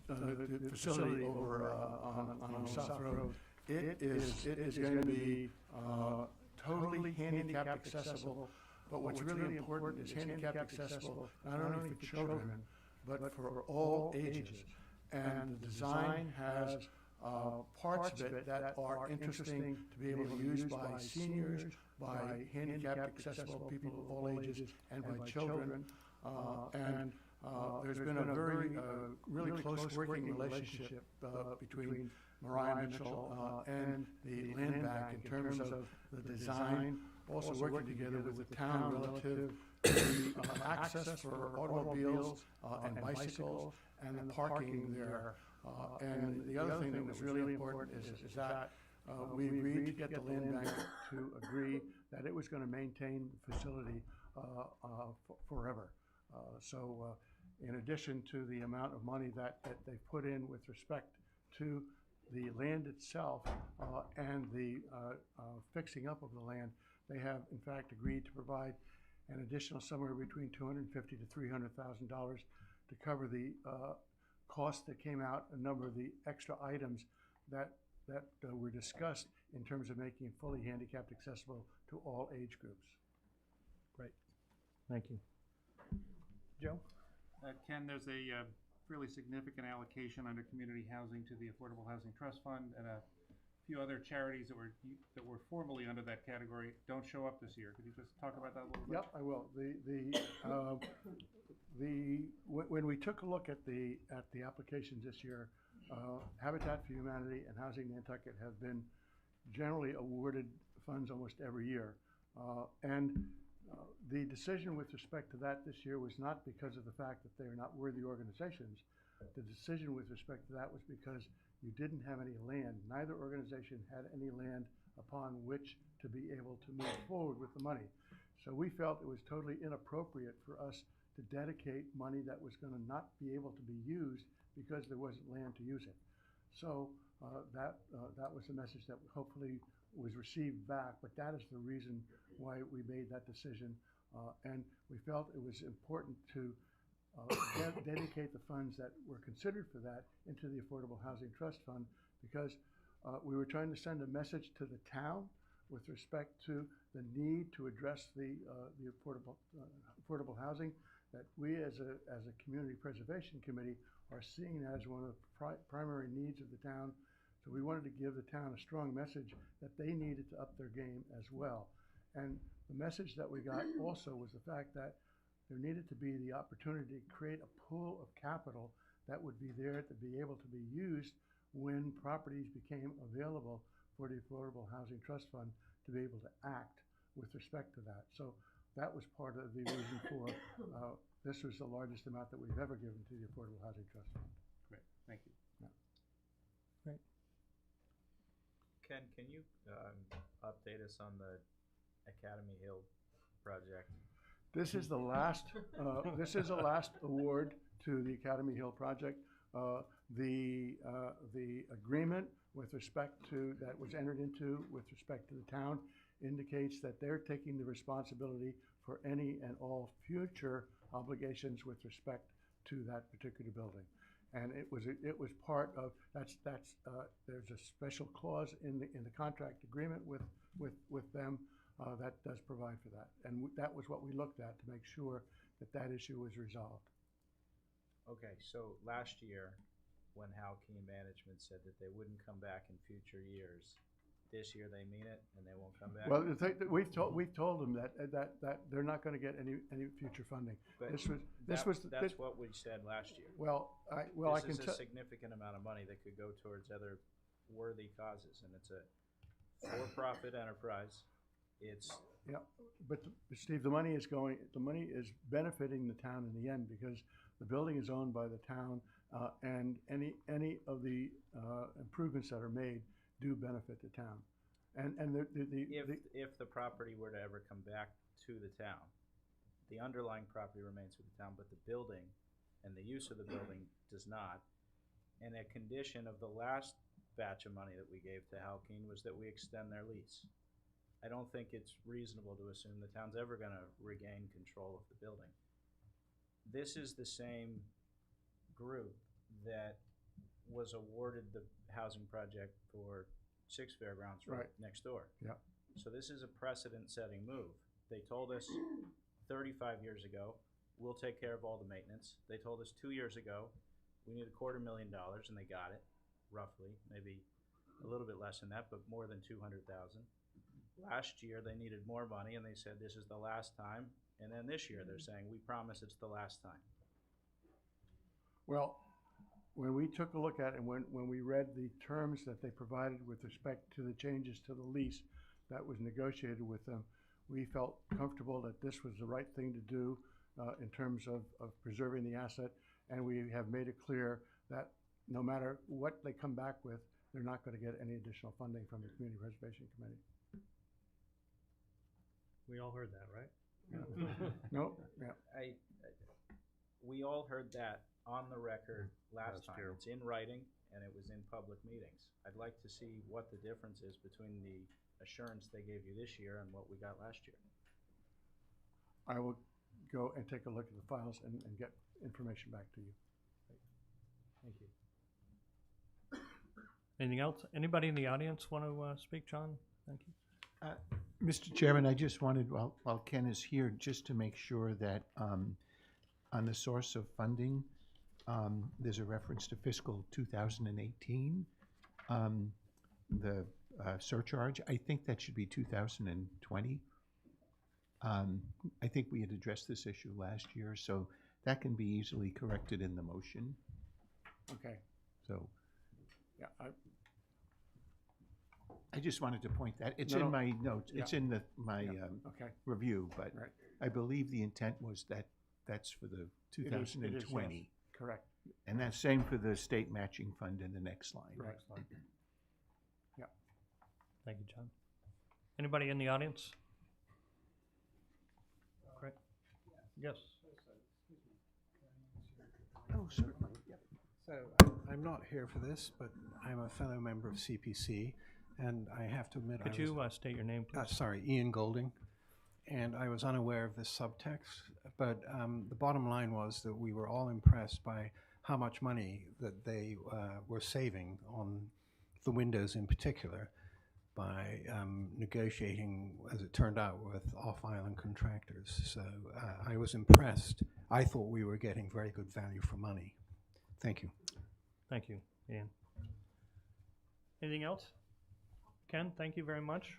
the facility over on South Road, it is going to be totally handicap accessible. But what's really important is handicap accessible not only for children, but for all ages. And the design has parts of it that are interesting to be able to use by seniors, by handicapped accessible people of all ages, and by children. And there's been a very, really close working relationship between Mariah Mitchell and the Land Bank in terms of the design, also working together with the town relative to the access for automobiles and bicycles and the parking there. And the other thing that was really important is that we agreed to get the Land Bank to agree that it was going to maintain the facility forever. So in addition to the amount of money that they've put in with respect to the land itself and the fixing up of the land, they have in fact agreed to provide an additional somewhere between $250,000 to $300,000 to cover the costs that came out, a number of the extra items that were discussed in terms of making it fully handicapped accessible to all age groups. Great, thank you. Joe? Ken, there's a fairly significant allocation under community housing to the Affordable Housing Trust Fund, and a few other charities that were formerly under that category don't show up this year. Could you just talk about that a little bit? Yep, I will. When we took a look at the applications this year, Habitat for Humanity and Housing Nantucket have been generally awarded funds almost every year. The decision with respect to that this year was not because of the fact that they are not worthy organizations. The decision with respect to that was because you didn't have any land. Neither organization had any land upon which to be able to move forward with the money. So we felt it was totally inappropriate for us to dedicate money that was going to not be able to be used because there wasn't land to use it. So that was the message that hopefully was received back, but that is the reason why we made that decision. And we felt it was important to dedicate the funds that were considered for that into the Affordable Housing Trust Fund, because we were trying to send a message to the town with respect to the need to address the affordable housing that we as a community preservation committee are seeing as one of the primary needs of the town. So we wanted to give the town a strong message that they needed to up their game as well. And the message that we got also was the fact that there needed to be the opportunity to create a pool of capital that would be there to be able to be used when properties became available for the Affordable Housing Trust Fund to be able to act with respect to that. So that was part of the reason for this was the largest amount that we've ever given to the Affordable Housing Trust Fund. Great, thank you. Yeah. Great. Ken, can you update us on the Academy Hill project? This is the last. This is the last award to the Academy Hill project. The agreement with respect to that was entered into with respect to the town indicates that they're taking the responsibility for any and all future obligations with respect to that particular building. And it was part of that's there's a special clause in the contract agreement with them that does provide for that, and that was what we looked at to make sure that issue was resolved. Okay, so last year, when Hal Keen Management said that they wouldn't come back in future years, this year they mean it and they won't come back. Well, we've told them that they're not going to get any future funding. But that's what we said last year. Well, I can this is a tell. significant amount of money that could go towards other worthy causes, and it's a for-profit enterprise. It's Yeah, but Steve, the money is benefiting the town in the end because the building is owned by the town, and any of the improvements that are made do benefit the town. And if the property were to ever come back to the town, the underlying property remains with the town, but the building and the use of the building does not. And a condition of the last batch of money that we gave to Hal Keen was that we extend their lease. I don't think it's reasonable to assume the town's ever going to regain control of the building. This is the same group that was awarded the housing project for Six Fairgrounds Road Right. next door. Yeah. So this is a precedent-setting move. They told us 35 years ago, we'll take care of all the maintenance. They told us 2 years ago, we need $250,000, and they got it, roughly, maybe a little bit less than that, but more than 200,000. Last year, they needed more money, and they said, this is the last time. And then this year, they're saying, we promise it's the last time. Well, when we took a look at it, and when we read the terms that they provided with respect to the changes to the lease that was negotiated with them, we felt comfortable that this was the right thing to do in terms of preserving the asset. And we have made it clear that no matter what they come back with, they're not going to get any additional funding from the Community Preservation Committee. We all heard that, right? No, yeah. We all heard that on the record last Last time. year. It's in writing, and it was in public meetings. I'd like to see what the difference is between the assurance they gave you this year and what we got last year. I will go and take a look at the files and get information back to you. Thank you. Anything else? Anybody in the audience want to speak, John? Thank you. Mr. Chairman, I just wanted, while Ken is here, just to make sure that on the source of funding, there's a reference to fiscal 2018. The surcharge, I think that should be 2020. I think we had addressed this issue last year, so that can be easily corrected in the motion. Okay. So Yeah. I just wanted to point that. It's No, in no. my notes. It's Yeah. in my Okay. review, but Right. I believe the intent was that that's for the It is, 2020. yes. Correct. And that's same for the state matching fund in the next line. Right. Excellent. Yeah. Thank you, John. Anybody in the audience? Correct? Yes. Oh, certainly. Yep. So I'm not here for this, but I'm a fellow member of CPC, and I have to admit Could you state your name, please? sorry, Ian Golding, and I was unaware of this subtext, but the bottom line was that we were all impressed by how much money that they were saving on the windows in particular by negotiating, as it turned out, with off-island contractors. So I was impressed. I thought we were getting very good value for money. Thank you. Thank you, Ian. Anything else? Ken, thank you very much.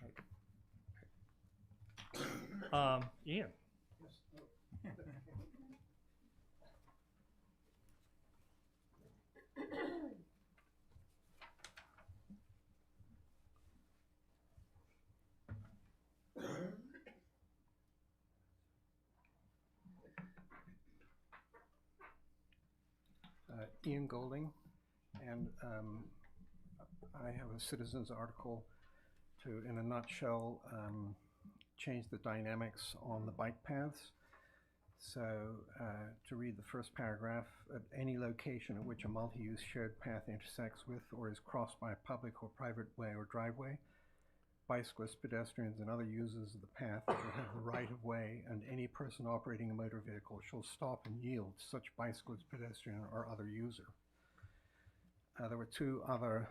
Ian? Ian Golding, and I have a citizen's article to, in a nutshell, change the dynamics on the bike paths. So to read the first paragraph, at any location at which a multi-use shared path intersects with or is crossed by a public or private way or driveway, bicyclists, pedestrians, and other users of the path shall have the right of way, and any person operating a motor vehicle shall stop and yield to such bicyclist, pedestrian, or other user. There were two other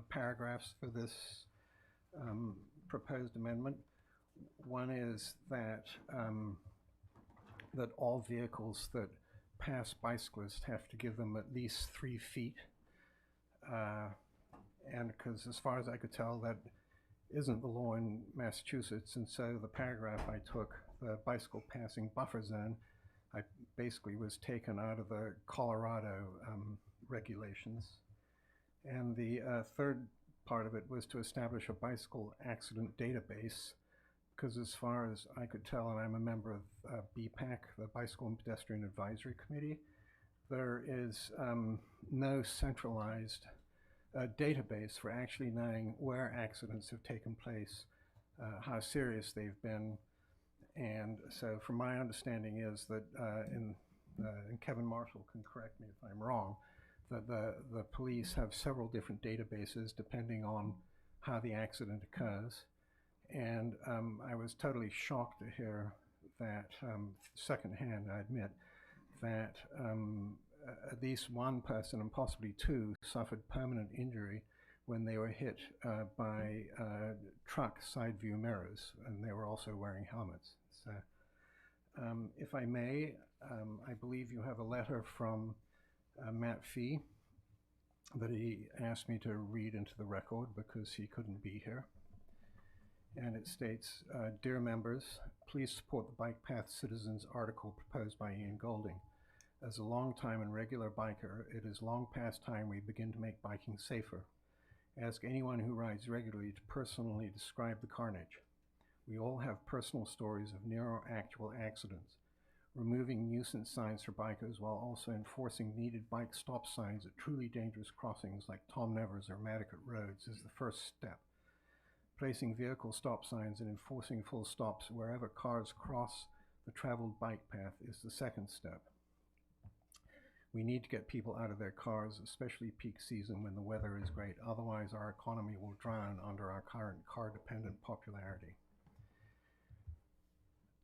paragraphs for this proposed amendment. One is that that all vehicles that pass bicyclists have to give them at least 3 feet, and because as far as I could tell, that isn't the law in Massachusetts, and so the paragraph I took, the bicycle passing buffer zone, I basically was taken out of the Colorado regulations. And the third part of it was to establish a bicycle accident database, because as far as I could tell, and I'm a member of BPAC, the Bicycle and Pedestrian Advisory Committee, there is no centralized database for actually knowing where accidents have taken place, how serious they've been. And so from my understanding is that, and Kevin Marshall can correct me if I'm wrong, that the police have several different databases depending on how the accident occurs. And I was totally shocked to hear that, secondhand I admit, that at least one person and possibly two suffered permanent injury when they were hit by truck side view mirrors, and they were also wearing helmets. So, if I may, I believe you have a letter from Matt Fee that he asked me to read into the record because he couldn't be here. And it states, "Dear members, please support the Bike Path Citizens article proposed by Ian Golding. As a long-time and regular biker, it is long past time we begin to make biking safer. Ask anyone who rides regularly to personally describe the carnage. We all have personal stories of near or actual accidents. Removing nuisance signs for bikers while also enforcing needed bike stop signs at truly dangerous crossings like Tom Nevers or Nantucket roads is the first step. Placing vehicle stop signs and enforcing full stops wherever cars cross the traveled bike path is the second step. We need to get people out of their cars, especially peak season when the weather is great. Otherwise, our economy will drown under our current car-dependent popularity.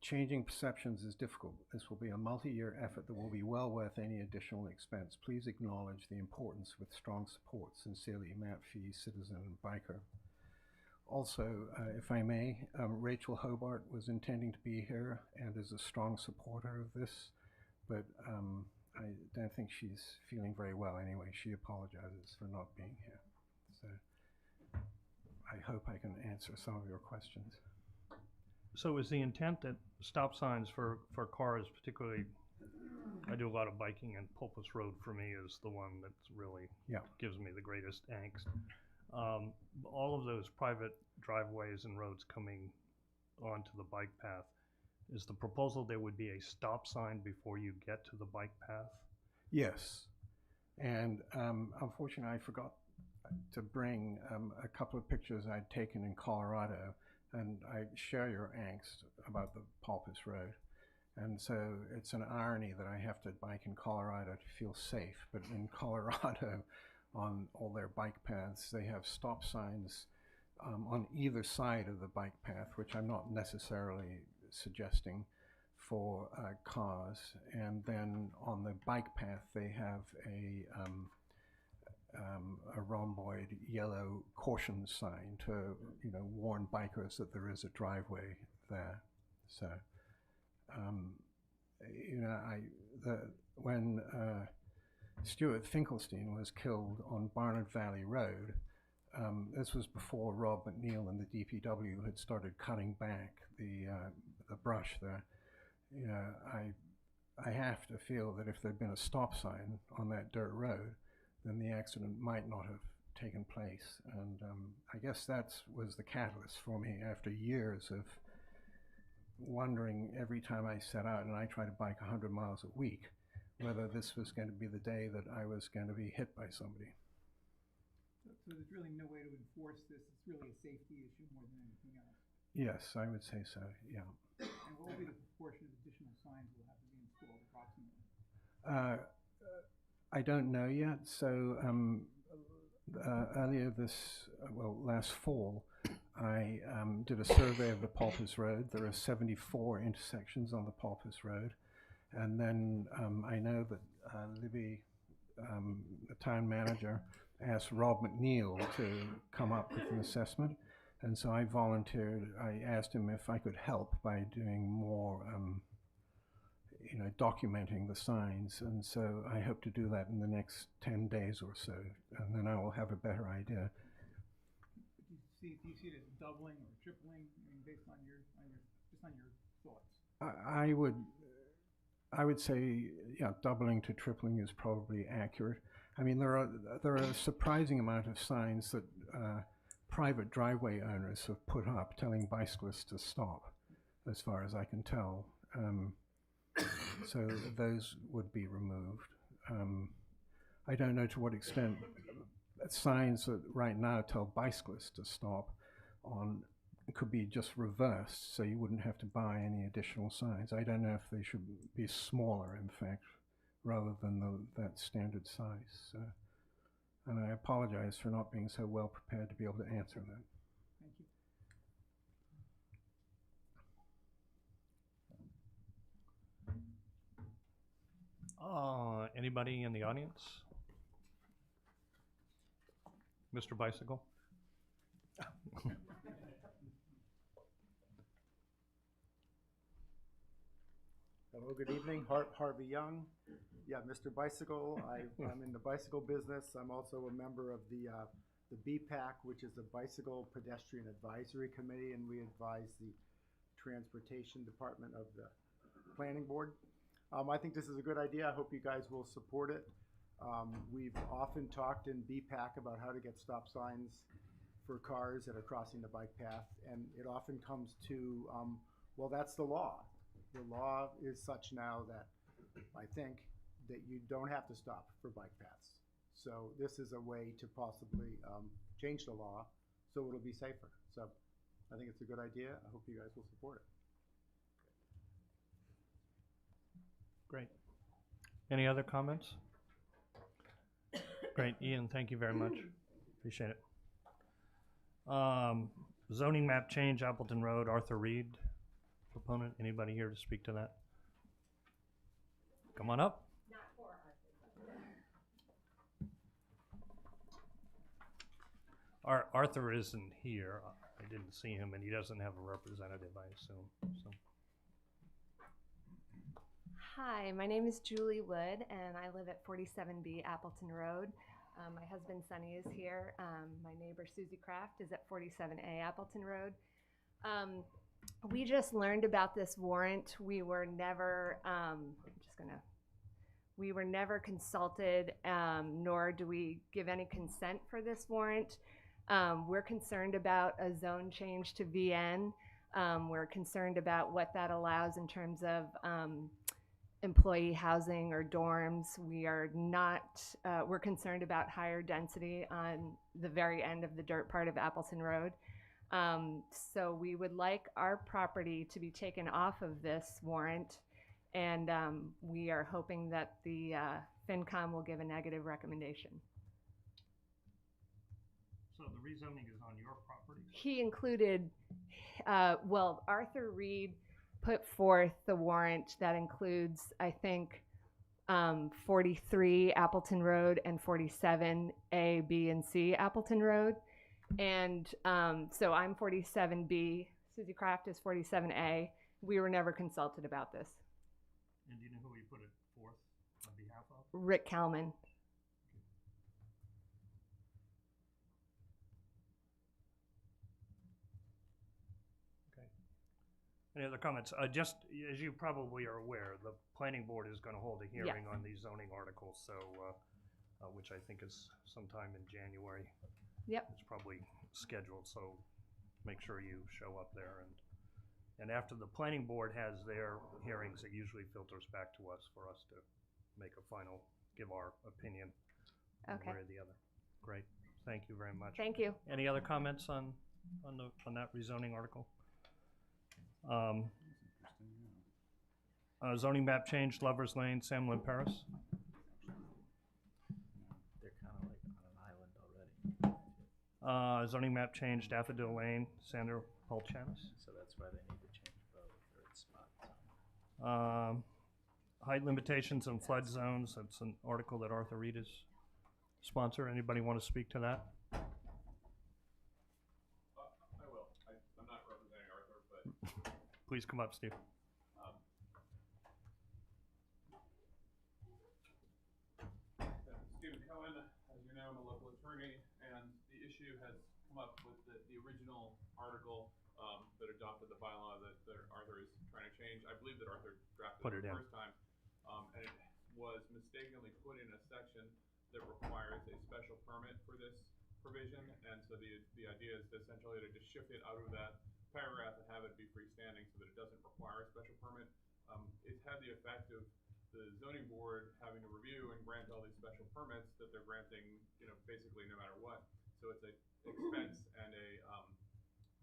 Changing perceptions is difficult. This will be a multi-year effort that will be well worth any additional expense. Please acknowledge the importance with strong support. Sincerely, Matt Fee, citizen and biker." Also, if I may, Rachel Hobart was intending to be here and is a strong supporter of this, but I don't think she's feeling very well anyway. She apologizes for not being here. So I hope I can answer some of your questions. So is the intent that stop signs for cars, particularly, I do a lot of biking, and Pulpus Road for me is the one that's really gives me the greatest angst. All of those private driveways and roads coming onto the bike path, is the proposal there would be a stop sign before you get to the bike path? Yes, and unfortunately I forgot to bring a couple of pictures I'd taken in Colorado, and I share your angst about the Pulpus Road. And so it's an irony that I have to bike in Colorado to feel safe, but in Colorado, on all their bike paths, they have stop signs on either side of the bike path, which I'm not necessarily suggesting for cars. And then on the bike path, they have a rhomboid yellow caution sign to, warn bikers that there is a driveway there. So, when Stuart Finkelstein was killed on Barnard Valley Road, this was before Rob McNeil and the DPW had started cutting back the brush there. I have to feel that if there'd been a stop sign on that dirt road, then the accident might not have taken place. And I guess that was the catalyst for me after years of wondering every time I set out, and I try to bike 100 miles a week, whether this was going to be the day that I was going to be hit by somebody. So there's really no way to enforce this. It's really a safety issue more than anything else. Yes, I would say so, yeah. And what will be the proportion of additional signs will have to be installed approximately? I don't know yet. So earlier last fall, I did a survey of the Pulpus Road. There are 74 intersections on the Pulpus Road. And then I know that Libby, the town manager, asked Rob McNeil to come up with an assessment. And so I volunteered. I asked him if I could help by doing more, documenting the signs. And so I hope to do that in the next 10 days or so. And then I will have a better idea. Do you see it as doubling or tripling? I mean, based on your thoughts. I would say, doubling to tripling is probably accurate. I mean, there are a surprising amount of signs that private driveway owners have put up telling bicyclists to stop, as far as I can tell. So those would be removed. I don't know to what extent signs that right now tell bicyclists to stop could be just reversed, so you wouldn't have to buy any additional signs. I don't know if they should be smaller, in fact, rather than that standard size. So, and I apologize for not being so well prepared to be able to answer that. Thank you. Anybody in the audience? Mr. Bicycle? Hello, good evening. Harvey Young. Yeah, Mr. Bicycle. I'm in the bicycle business. I'm also a member of the BPAC, which is the Bicycle Pedestrian Advisory Committee, and we advise the Transportation Department of the Planning Board. I think this is a good idea. I hope you guys will support it. We've often talked in BPAC about how to get stop signs for cars that are crossing the bike path, and it often comes to, well, that's the law. The law is such now that I think that you don't have to stop for bike paths. So this is a way to possibly change the law so it'll be safer. So I think it's a good idea. I hope you guys will support it. Great. Any other comments? Great, Ian, thank you very much. Appreciate it. Zoning map change, Appleton Road, Arthur Reed, proponent. Anybody here to speak to that? Come on up. Not for Arthur. Arthur isn't here. I didn't see him, and he doesn't have a representative, I assume. So. Hi, my name is Julie Wood, and I live at 47B Appleton Road. My husband Sonny is here. My neighbor Susie Kraft is at 47A Appleton Road. We just learned about this warrant. We were never, we were never consulted, nor do we give any consent for this warrant. We're concerned about a zone change to VN. We're concerned about what that allows in terms of employee housing or dorms. We are not, we're concerned about higher density on the very end of the dirt part of Appleton Road. So we would like our property to be taken off of this warrant, and we are hoping that the FinCom will give a negative recommendation. So the rezoning is on your property? He included, well, Arthur Reed put forth the warrant that includes, I think, 43 Appleton Road and 47 A, B, and C Appleton Road. And so I'm 47B, Susie Kraft is 47A. We were never consulted about this. And do you know who he put it forth on behalf of? Rick Kalman. Any other comments? Just as you probably are aware, the planning board is going to hold a hearing on these zoning articles, so which I think is sometime in January. Yep. It's probably scheduled, so make sure you show up there. And after the planning board has their hearings, it usually filters back to us for us to make a final, give our opinion one way or the other. Great. Thank you very much. Thank you. Any other comments on that rezoning article? Zoning map change, Lovers Lane, Sam Lynn Paris. They're kind of like on an island already. Zoning map change, Daffodil Lane, Sandra Polchanis. So that's why they need to change both, or it's spots. Height limitations and flood zones, that's an article that Arthur Reed is sponsor. Anybody want to speak to that? I will. I'm not representing Arthur, but Please come up, Steve. Stephen Cohen, as you know, I'm a local attorney, and the issue has come up with the original article that adopted the bylaw that Arthur is trying to change. I believe that Arthur drafted it the first time, and it was mistakenly put in a section that requires a special permit for this provision, and so the idea is essentially to just shift it out of that paragraph and have it be freestanding so that it doesn't require a special permit. It's had the effect of the zoning board having to review and grant all these special permits that they're granting, basically no matter what. So it's a expense and a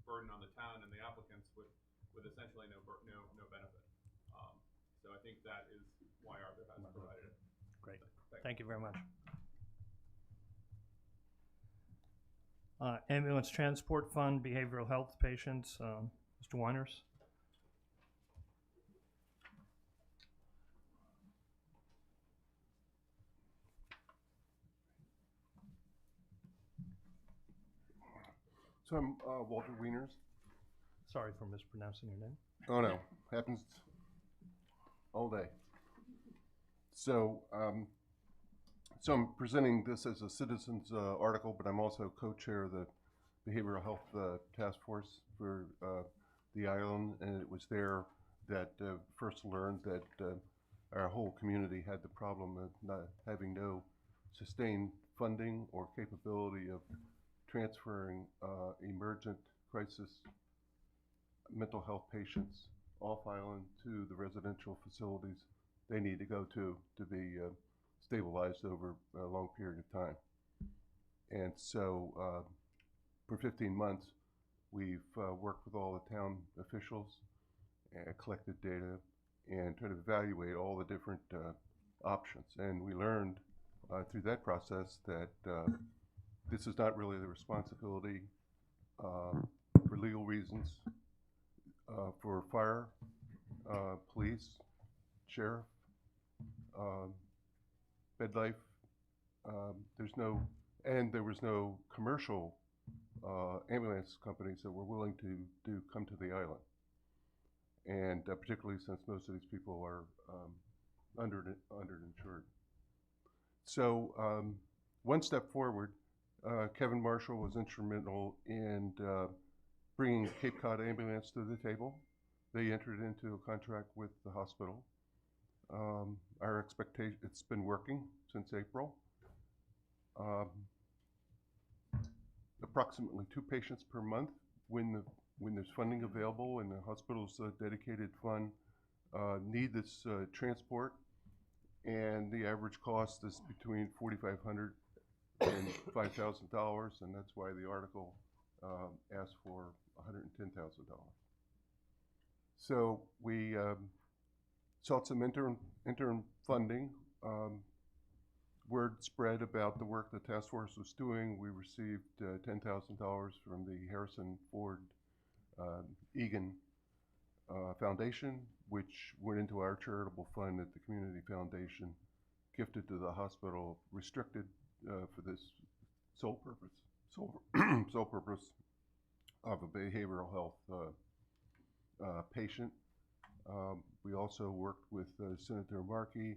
burden on the town and the applicants with essentially no benefit. So I think that is why Arthur has provided it. Great. Thank you very much. Ambulance Transport Fund, Behavioral Health Patients, Mr. Weiners. So I'm Walter Wieners. Sorry for mispronouncing your name. Oh no, happens all day. So, so I'm presenting this as a citizens article, but I'm also co-chair of the Behavioral Health Task Force for the island, and it was there that first learned that our whole community had the problem of not having no sustained funding or capability of transferring emergent crisis mental health patients off island to the residential facilities they need to go to be stabilized over a long period of time. And so for 15 months, we've worked with all the town officials, collected data, and tried to evaluate all the different options. And we learned through that process that this is not really the responsibility for legal reasons for fire, police, sheriff, MedLife. There was no commercial ambulance companies that were willing to come to the island. And particularly since most of these people are underinsured. So one step forward, Kevin Marshall was instrumental in bringing Cape Cod Ambulance to the table. They entered into a contract with the hospital. Our expectation, it's been working since April. Approximately 2 patients per month when there's funding available and the hospital's dedicated fund need this transport. And the average cost is between $4,500 and $5,000, and that's why the article asked for $110,000. So we sought some interim funding. Word spread about the work the task force was doing. We received $10,000 from the Harrison Ford Egan Foundation, which went into our charitable fund at the Community Foundation, gifted to the hospital, restricted for this sole purpose of a behavioral health patient. We also worked with Senator Markey.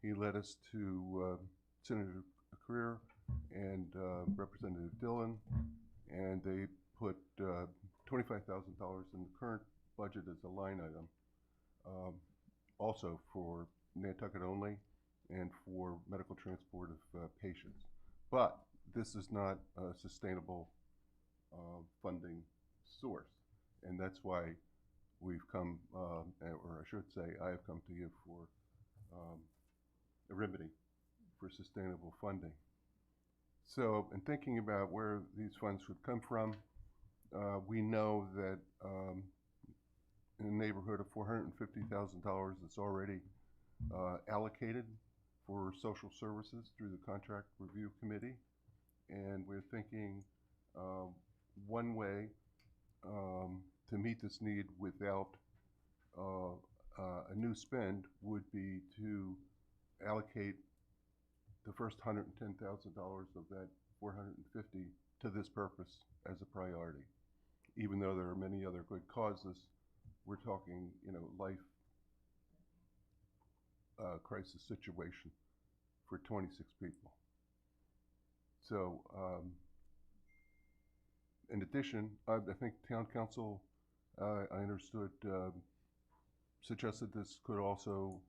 He led us to Senator Career and Representative Dillon, and they put $25,000 in the current budget as a line item, also for Nantucket only and for medical transport of patients. But this is not a sustainable funding source, and that's why we've come, or I should say, I have come to you for a remedy for sustainable funding. So, in thinking about where these funds would come from, we know that in the neighborhood of $450,000 is already allocated for social services through the Contract Review Committee. And we're thinking one way to meet this need without a new spend would be to allocate the first $110,000 of that $450,000 to this purpose as a priority. Even though there are many other good causes, we're talking, life crisis situation for 26 people. So, in addition, I think Town Council, I understood, suggested this could also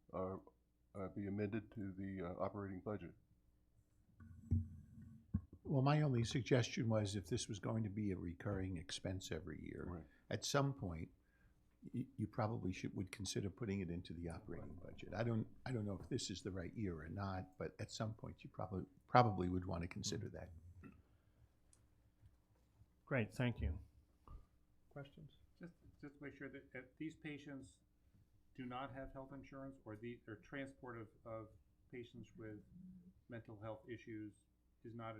be amended to the operating budget. Well, my only suggestion was if this was going to be a recurring expense every year, Right. at some point, you probably would consider putting it into the operating budget. I don't know if this is the right year or not, but at some point you probably would want to consider that. Great, thank you. Questions? Just to make sure that these patients do not have health insurance, or transport of patients with mental health issues is not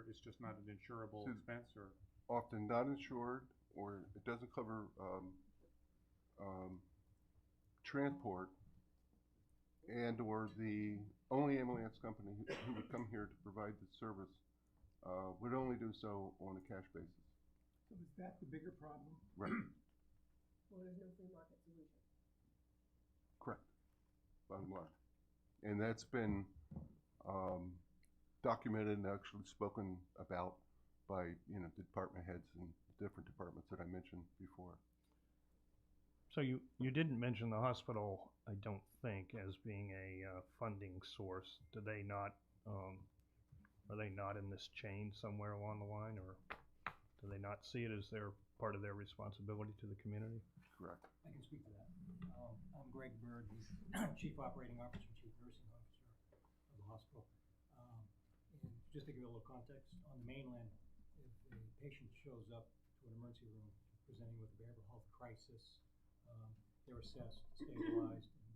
it's just not an insurable expense, or? Often not insured, or it doesn't cover transport, and or the only ambulance company who would come here to provide the service would only do so on a cash basis. So is that the bigger problem? Right, Well, there's no free market solution. correct, bottom line. And that's been documented and actually spoken about by, you know, the department heads and different departments that I mentioned before. So you didn't mention the hospital, I don't think, as being a funding source. Do they not, are they not in this chain somewhere along the line, or do they not see it as their part of their responsibility to the community? Correct. I can speak to that. I'm Greg Bird, the Chief Operating Officer, Chief Nursing Officer of the hospital. And just to give you a little context, on the mainland, if a patient shows up to an emergency room presenting with a behavioral health crisis, they're assessed, stabilized, and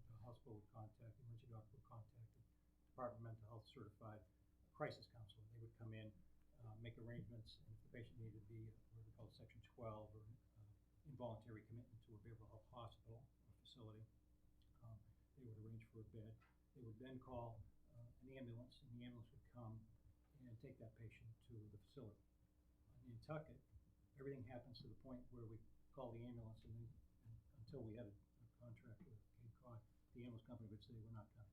the hospital would contact, the emergency doctor would contact the Department of Mental Health certified crisis counselor. They would come in, make arrangements, and if the patient needed to be what we call Section 12 or involuntary commitment to a behavioral health hospital or facility, they would arrange for a bed. They would then call an ambulance, and the ambulance would come and take that patient to the facility. In Nantucket, everything happens to the point where we call the ambulance, and until we had a contract with Cape Cod, the ambulance company would say, we're not coming.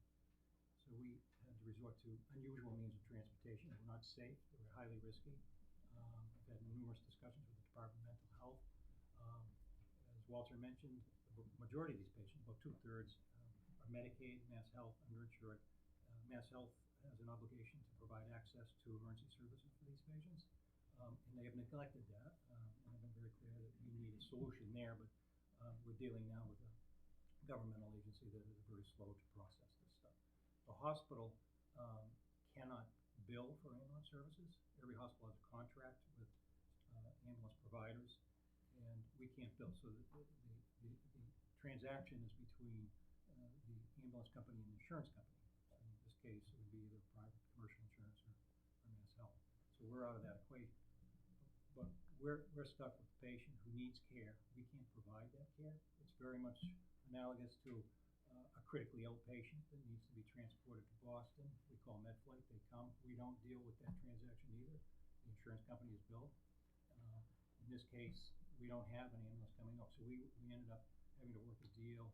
So we had to resort to unusual means of transportation. They were not safe. They were highly risky. I've had numerous discussions with the Department of Mental Health. As Walter mentioned, the majority of these patients, about 2/3, are Medicaid, Mass Health, underinsured. Mass Health has an obligation to provide access to emergency services for these patients, and they have neglected that. And I've been very clear that we need a solution there, but we're dealing now with a governmental agency that is very slow to process this stuff. The hospital cannot bill for ambulance services. Every hospital has a contract with ambulance providers, and we can't bill. So the transaction is between the ambulance company and the insurance company. So in this case, it would be either private commercial insurance or Mass Health. So we're out of that equation. But we're stuck with the patient who needs care. We can't provide that care. It's very much analogous to a critically ill patient that needs to be transported to Boston. We call MedFlight. They come. We don't deal with that transaction either. The insurance company is billed. In this case, we don't have an ambulance coming up, so we ended up having to work a deal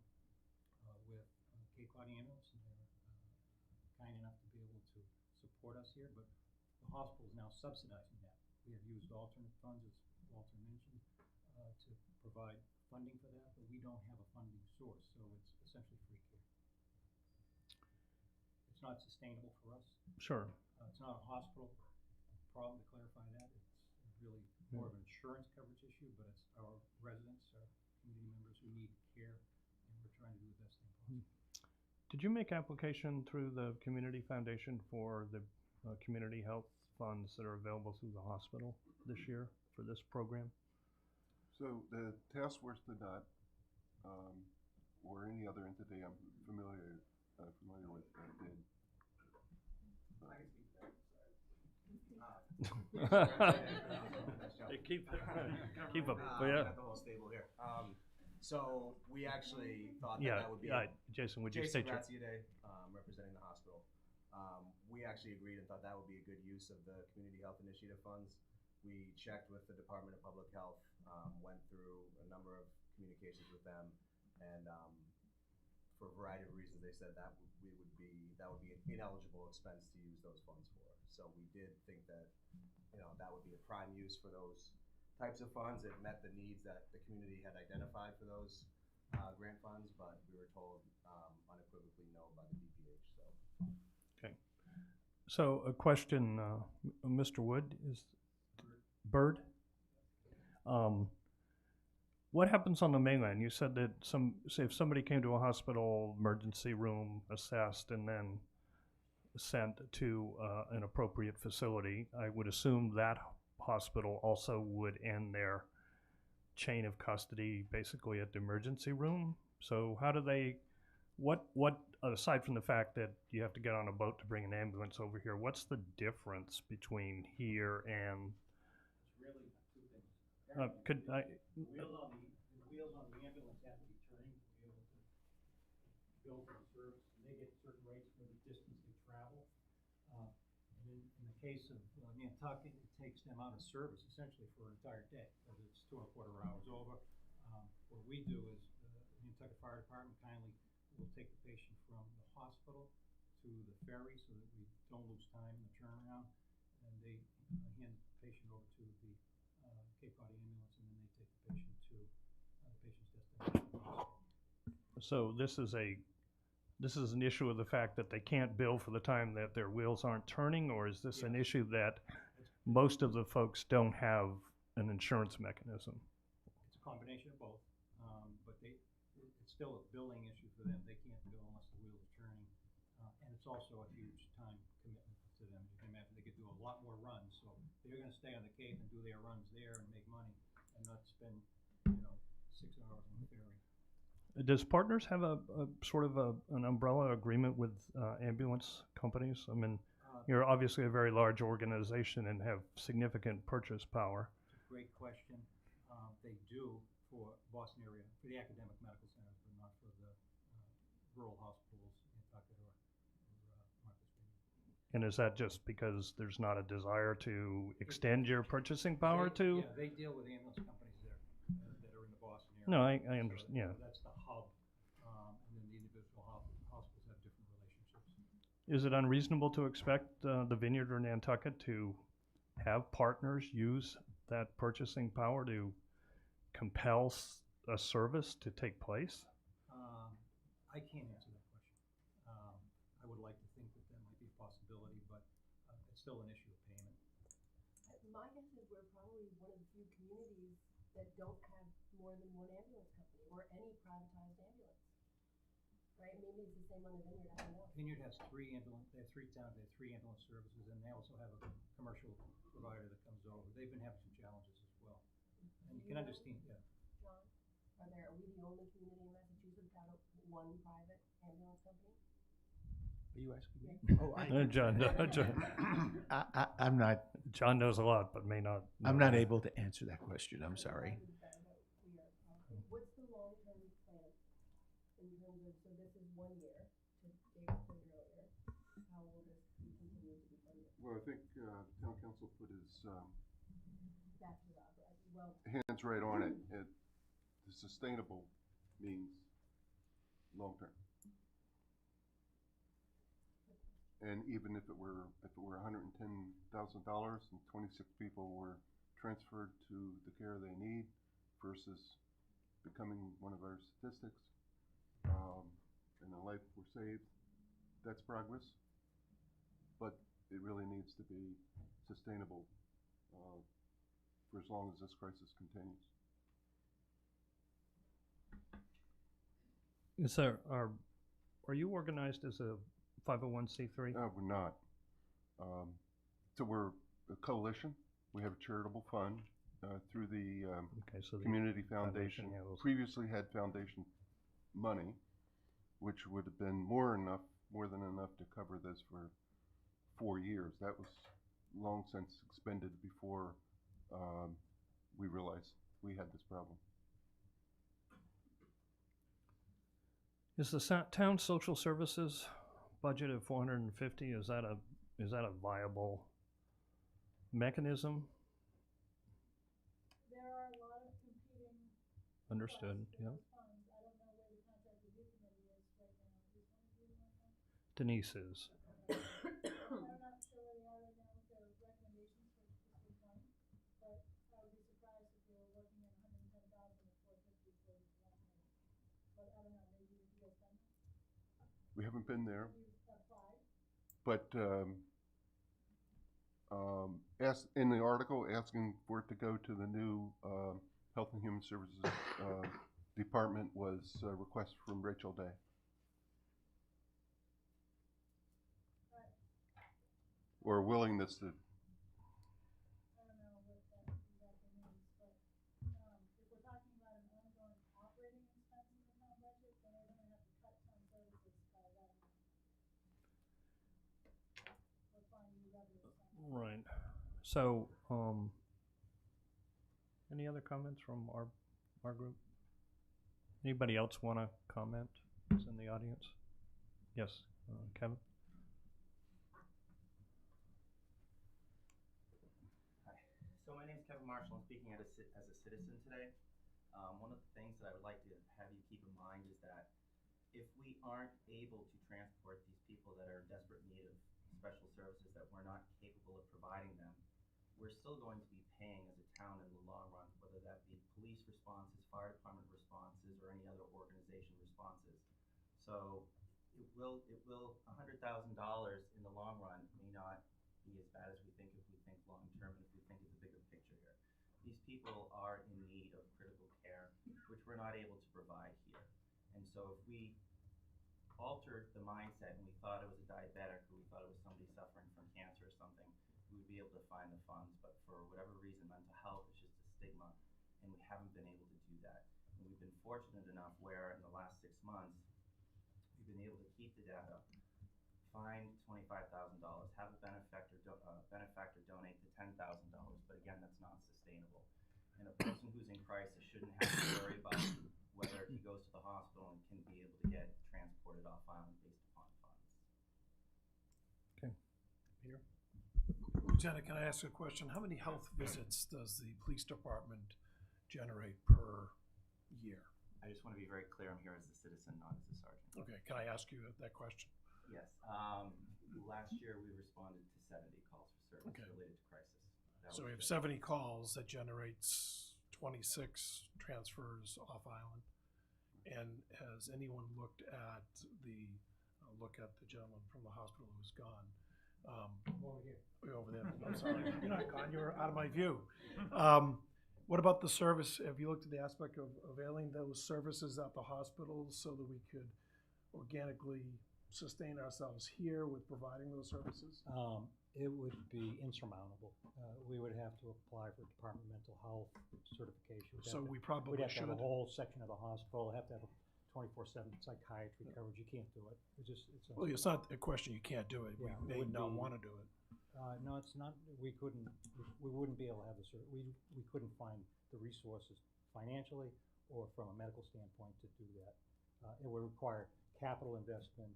with Cape Cod Ambulance, and they're kind enough to be able to support us here. But the hospital is now subsidizing that. We have used alternate funds, as Walter mentioned, to provide funding for that, but we don't have a funding source, so it's essentially free care. It's not sustainable for us. Sure. It's not a hospital problem, to clarify that. It's really more of an insurance coverage issue, but it's our residents, our community members who need care, and we're trying to do the best thing possible. Did you make application through the Community Foundation for the community health funds that are available through the hospital this year for this program? So the task force did not, or any other entity I'm familiar with did. I can speak to that. Hey, keep up. Yeah. Got the whole stable here. So we actually thought that would be. Jason, would you state your? Jason Graziade, representing the hospital. We actually agreed and thought that would be a good use of the Community Health Initiative funds. We checked with the Department of Public Health, went through a number of communications with them, and for a variety of reasons, they said that would be an ineligible expense to use those funds for. So we did think that that would be a prime use for those types of funds. It met the needs that the community had identified for those grant funds, but we were told unequivocally no by the DPH. So. Okay. So a question, Mr. Wood is. Bird? What happens on the mainland? You said that say if somebody came to a hospital emergency room, assessed, and then sent to an appropriate facility, I would assume that hospital also would end their chain of custody basically at the emergency room. So how do they, what aside from the fact that you have to get on a boat to bring an ambulance over here, what's the difference between here and Really two things. could I? The wheels on the ambulance have to be turning to be able to bill for the service, and they get certain rates for the distance they travel. And in the case of Nantucket, it takes them out of service essentially for an entire day, because it's 2.25 hours over. What we do is, the Nantucket Fire Department kindly will take the patient from the hospital to the ferry so that we don't lose time in the turnaround. And they hand the patient over to the Cape Cod ambulance, and then they take the patient to the patient's destination. So this is an issue of the fact that they can't bill for the time that their wheels aren't turning, or is this an issue that most of the folks don't have an insurance mechanism? It's a combination of both, but it's still a billing issue for them. They can't bill unless the wheel is turning, and it's also a huge time commitment to them. You can imagine they could do a lot more runs, so they're going to stay on the Cape and do their runs there and make money, and not spend 6 hours on the ferry. Does Partners have a sort of an umbrella agreement with ambulance companies? I mean, you're obviously a very large organization and have significant purchase power. It's a great question. They do for Boston area, for the academic medical centers, but not for the rural hospitals in Nantucket or Martha's Vineyard. And is that just because there's not a desire to extend your purchasing power to? Yeah, they deal with ambulance companies there that are in the Boston area. No, I understand. Yeah. That's the hub, and then the individual hospitals have different relationships. Is it unreasonable to expect the Vineyard or Nantucket to have Partners use that purchasing power to compel a service to take place? I can't answer that question. I would like to think that that might be a possibility, but it's still an issue of payment. My guess is we're probably one of the few communities that don't have more than one ambulance company or any privatized ambulance. Right? Maybe it's the same on the Vineyard, I don't know. Vineyard has three ambulance services, and they also have a commercial provider that comes over. They've been having some challenges as well. And you can understand, yeah. John, are we the only community in Massachusetts without one private ambulance company? Are you asking me? Yeah. Oh, John. I'm not. John knows a lot, but may not. I'm not able to answer that question. I'm sorry. What's the long-term plan in terms of, so this is 1 year, to David's point earlier, how will this continue to be funded? Well, I think town council put his That's well. hands right on it. The sustainable means long-term. And even if it were $110,000 and 26 people were transferred to the care they need versus becoming one of our statistics, and a life were saved, that's progress. But it really needs to be sustainable for as long as this crisis continues. Are you organized as a 501c3? We're not. So we're a coalition. We have a charitable fund through the Community Foundation. Previously had foundation money, which would have been more than enough to cover this for 4 years. That was long since expended before we realized we had this problem. Is the town social services budget of 450, is that a viable mechanism? There are a lot of competing. Understood. Yeah. Funds. I don't know where the contract review committee is right now. Is one of you on that? Denise is. I'm not sure where they are right now with their recommendations for fiscal 20, but I would be surprised if they were looking at 110,000 or 450 for one year. But I don't know, maybe you guys done that? We haven't been there. You've applied? But in the article, asking for it to go to the new Health and Human Services Department was a request from Rachel Day. Or a willingness to. I don't know what that exactly means, but if we're talking about an ongoing operating expense in the town budget, then we're going to have to cut town services by that amount. We're finding new revenue. Right. So, any other comments from our group? Anybody else want to comment? Who's in the audience? Yes, Kevin? my name is Kevin Marshall. I'm speaking as a citizen today. One of the things that I would like to have you keep in mind is that if we aren't able to transport these people that are in desperate need of special services that we're not capable of providing them, we're still going to be paying as a town in the long run, whether that be police responses, fire department responses, or any other organization responses. So $100,000 in the long run may not be as bad as we think if we think long term and if we think of the bigger picture here. These people are in need of critical care, which we're not able to provide here. And so if we altered the mindset and we thought it was a diabetic or we thought it was somebody suffering from cancer or something, we would be able to find the funds. But for whatever reason, mental health is just a stigma, and we haven't been able to do that. And we've been fortunate enough where in the last 6 months, we've been able to keep the data, find $25,000, have a benefactor donate the $10,000, but again, that's not sustainable. And a person who's in crisis shouldn't have to worry about whether he goes to the hospital and can be able to get transported off island based upon funds. Okay. Peter? Lieutenant, can I ask a question? How many health visits does the police department generate per year? I just want to be very clear, I'm here as a citizen, not as a sergeant. Okay, can I ask you that question? Yes. Last year we responded to 70 calls for service related to crisis. So we have 70 calls, that generates 26 transfers off island. And has anyone looked at the gentleman from the hospital who's gone? Over here. Over there, I'm sorry. You're not gone, you're out of my view. What about the service? Have you looked at the aspect of availing those services at the hospitals so that we could organically sustain ourselves here with providing those services? It would be insurmountable. We would have to apply for Department of Mental Health certification. So we probably We'd have to should. have a whole section of the hospital, have to have a 24/7 psychiatry coverage. You can't do it. Well, it's not a question you can't do it. Yeah, We may not want to do it. No, it's not. We wouldn't be able to have we couldn't find the resources financially or from a medical standpoint to do that. It would require capital investment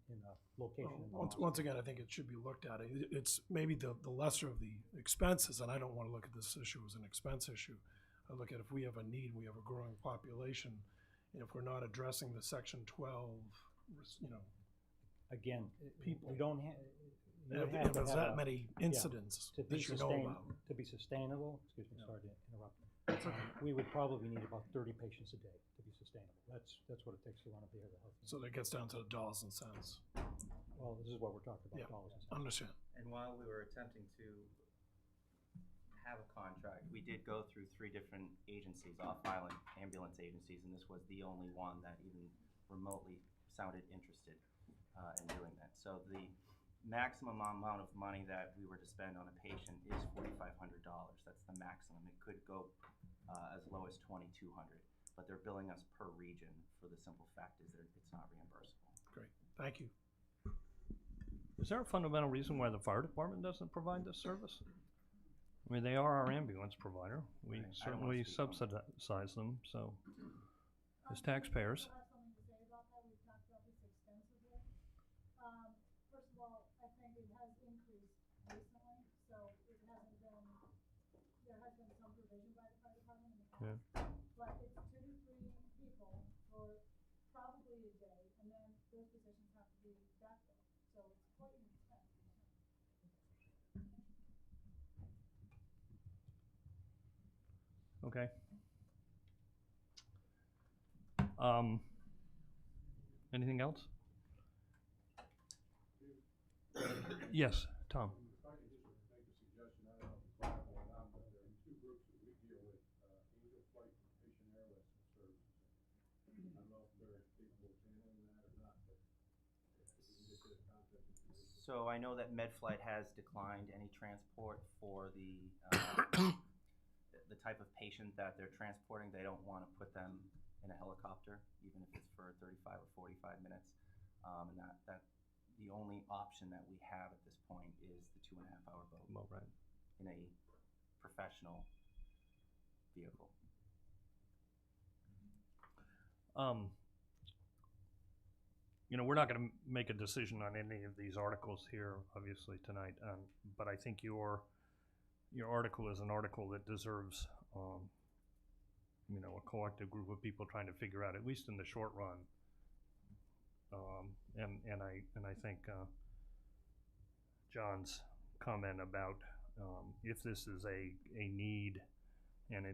in a location. Once again, I think it should be looked at. It's maybe the lesser of the expenses, and I don't want to look at this issue as an expense issue. I look at if we have a need, we have a growing population, and if we're not addressing the Section 12, again, people. We don't have. If there's that many incidents that you know about. To be sustainable, excuse me, sorry to interrupt. We would probably need about 30 patients a day to be sustainable. That's what it takes to run a behavioral health. So that gets down to the dollars and cents. Well, this is what we're talking about, dollars and cents. Understand. And while we were attempting to have a contract, we did go through 3 different agencies, off-island ambulance agencies, and this was the only one that even remotely sounded interested in doing that. So the maximum amount of money that we were to spend on a patient is $4,500. That's the maximum. It could go as low as $2,200, but they're billing us per region for the simple fact is that it's not reimbursable. Great, thank you. Is there a fundamental reason why the fire department doesn't provide this service? I mean, they are our ambulance provider. We certainly subsidize them, so as taxpayers. I have something to say about that. We've talked about this extensively. First of all, I think it has increased recently, so it hasn't been, there has been some provision by the fire department in the past. Yeah. But it's 2 to 3 people for probably a day, and then those positions have to be backfilled. So it's quite an expense. Okay. Anything else? Yes, Tom. If I could just make a suggestion, I don't know if it's viable or not, but there are 2 groups that we deal with, Angel Flight and Patient Air Rescue Services. I don't know if they're capable of handling that or not, but we can just get a contact information. So I know that MedFlight has declined any transport for the type of patient that they're transporting. They don't want to put them in a helicopter, even if it's for 35 or 45 minutes. And that the only option that we have at this point is the 2.5-hour boat. Right. In a professional vehicle. We're not going to make a decision on any of these articles here, obviously, tonight, but I think your your article is an article that deserves, a collective group of people trying to figure out, at least in the short run. And I think John's comment about if this is a need and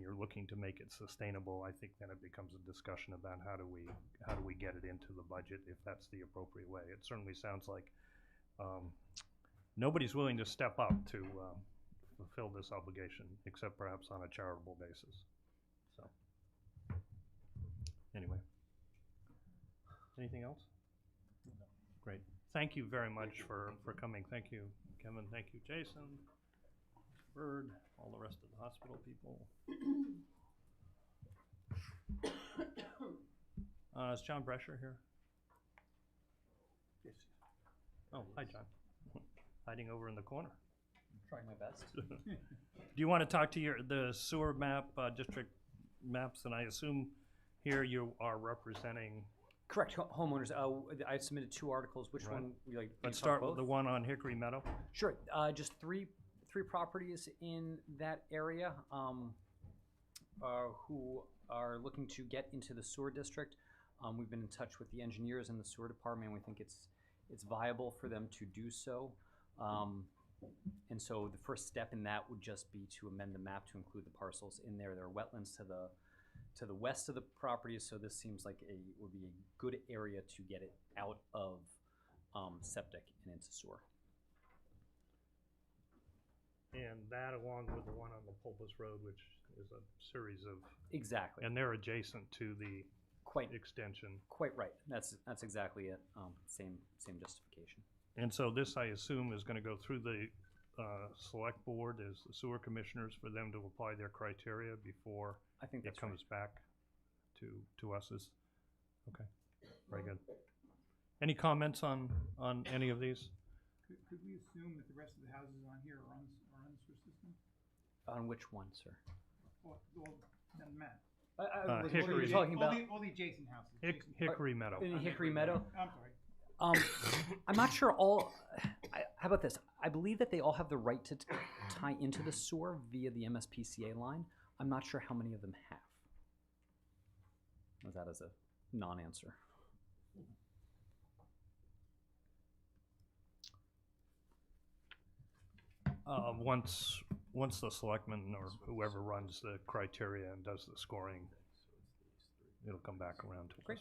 you're looking to make it sustainable, I think then it becomes a discussion about how do we get it into the budget if that's the appropriate way. It certainly sounds like nobody's willing to step up to fulfill this obligation, except perhaps on a charitable basis. So, anyway, anything else? No. Great. Thank you very much for coming. Thank you, Kevin. Thank you, Jason, Bird, all the rest of the hospital people. Is John Brescher here? Yes. Oh, hi, John. Hiding over in the corner. I'm trying my best. Do you want to talk to the sewer map, district maps? And I assume here you are representing. Correct, homeowners. I submitted 2 articles. Which one would you like? Let's start with the one on Hickory Meadow. Sure. Just three properties in that area who are looking to get into the sewer district. We've been in touch with the engineers in the sewer department. We think it's viable for them to do so. And so the first step in that would just be to amend the map to include the parcels in there. There are wetlands to the west of the properties, so this seems like would be a good area to get it out of septic and into sewer. And that, along with the one on the Pulpus Road, which is a series of exactly, and they're adjacent to the extension. Quite right. That's exactly it. Same justification. And so this, I assume, is going to go through the select board as the sewer commissioners for them to apply their criteria before I think it comes back to us. Okay, very good. Any comments on any of these? Could we assume that the rest of the houses on here are on the sewer system? On which one, sir? Well, doesn't matter. Hickory. What are you talking about? All the adjacent houses. Hickory Meadow. In Hickory Meadow? I'm sorry. I'm not sure how about this? I believe that they all have the right to tie into the sewer via the MSPCA line. I'm not sure how many of them have. That is a non-answer. Once the selectman or whoever runs the criteria and does the scoring, it'll come back around to us.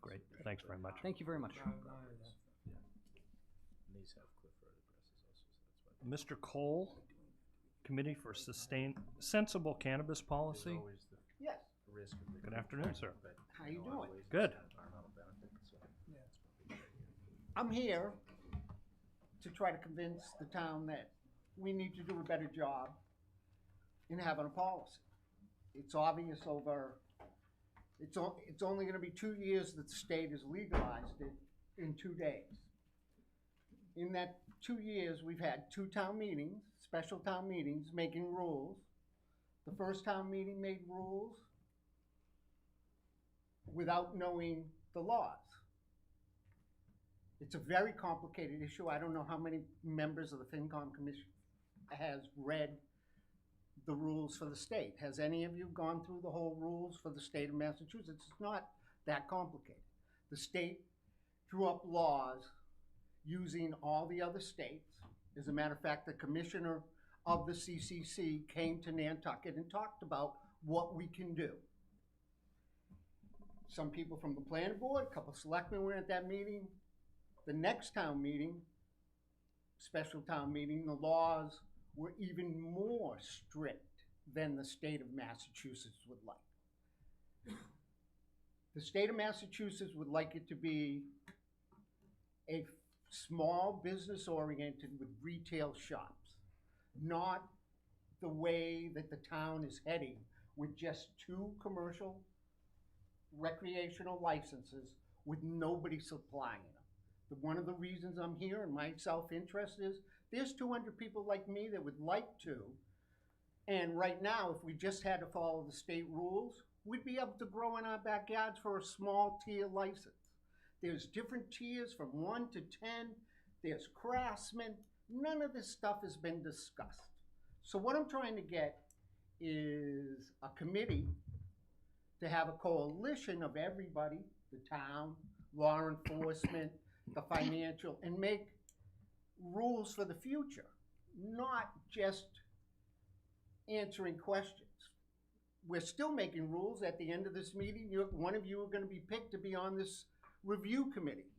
Great. Thanks very much. Thank you very much. Mr. Cole, Committee for Sensible Cannabis Policy. Yes. Good afternoon, sir. How you doing? Good. I'm here to try to convince the town that we need to do a better job in having a policy. It's obvious it's only going to be 2 years that the state has legalized it in 2 days. In that 2 years, we've had 2 town meetings, special town meetings, making rules. The first town meeting made rules without knowing the laws. It's a very complicated issue. I don't know how many members of the FinCom Commission has read the rules for the state. Has any of you gone through the whole rules for the state of Massachusetts? It's not that complicated. The state drew up laws using all the other states. As a matter of fact, the commissioner of the CCC came to Nantucket and talked about what we can do. Some people from the planning board, a couple of selectmen were at that meeting. The next town meeting, special town meeting, the laws were even more strict than the state of Massachusetts would like. The state of Massachusetts would like it to be a small business oriented with retail shops, not the way that the town is heading with just 2 commercial recreational licenses with nobody supplying them. One of the reasons I'm here and my self-interest is there's 200 people like me that would like to, and right now if we just had to follow the state rules, we'd be able to grow in our backyards for a small tier license. There's different tiers from 1 to 10. There's craftsmen. None of this stuff has been discussed. So what I'm trying to get is a committee to have a coalition of everybody, the town, law enforcement, the financial, and make rules for the future, not just answering questions. We're still making rules. At the end of this meeting, one of you are going to be picked to be on this review committee.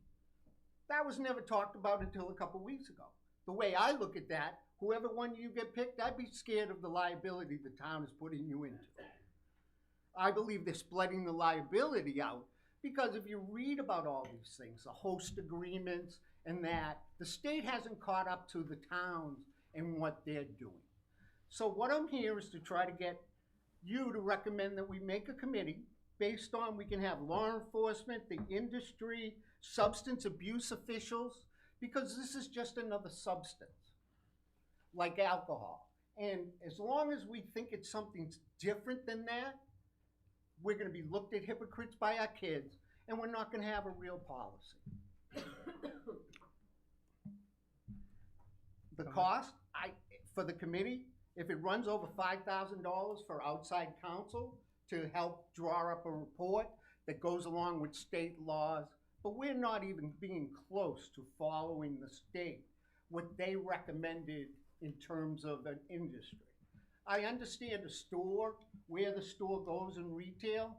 That was never talked about until a couple weeks ago. The way I look at that, whoever one you get picked, I'd be scared of the liability the town is putting you into. I believe they're splitting the liability out because if you read about all these things, the host agreements and that, the state hasn't caught up to the towns and what they're doing. So what I'm here is to try to get you to recommend that we make a committee based on, we can have law enforcement, the industry, substance abuse officials, because this is just another substance, like alcohol. And as long as we think it's something different than that, we're going to be looked at hypocrites by our kids, and we're not going to have a real policy. The cost for the committee, if it runs over $5,000 for outside counsel to help draw up a report that goes along with state laws, but we're not even being close to following the state, what they recommended in terms of an industry. I understand a store, where the store goes in retail,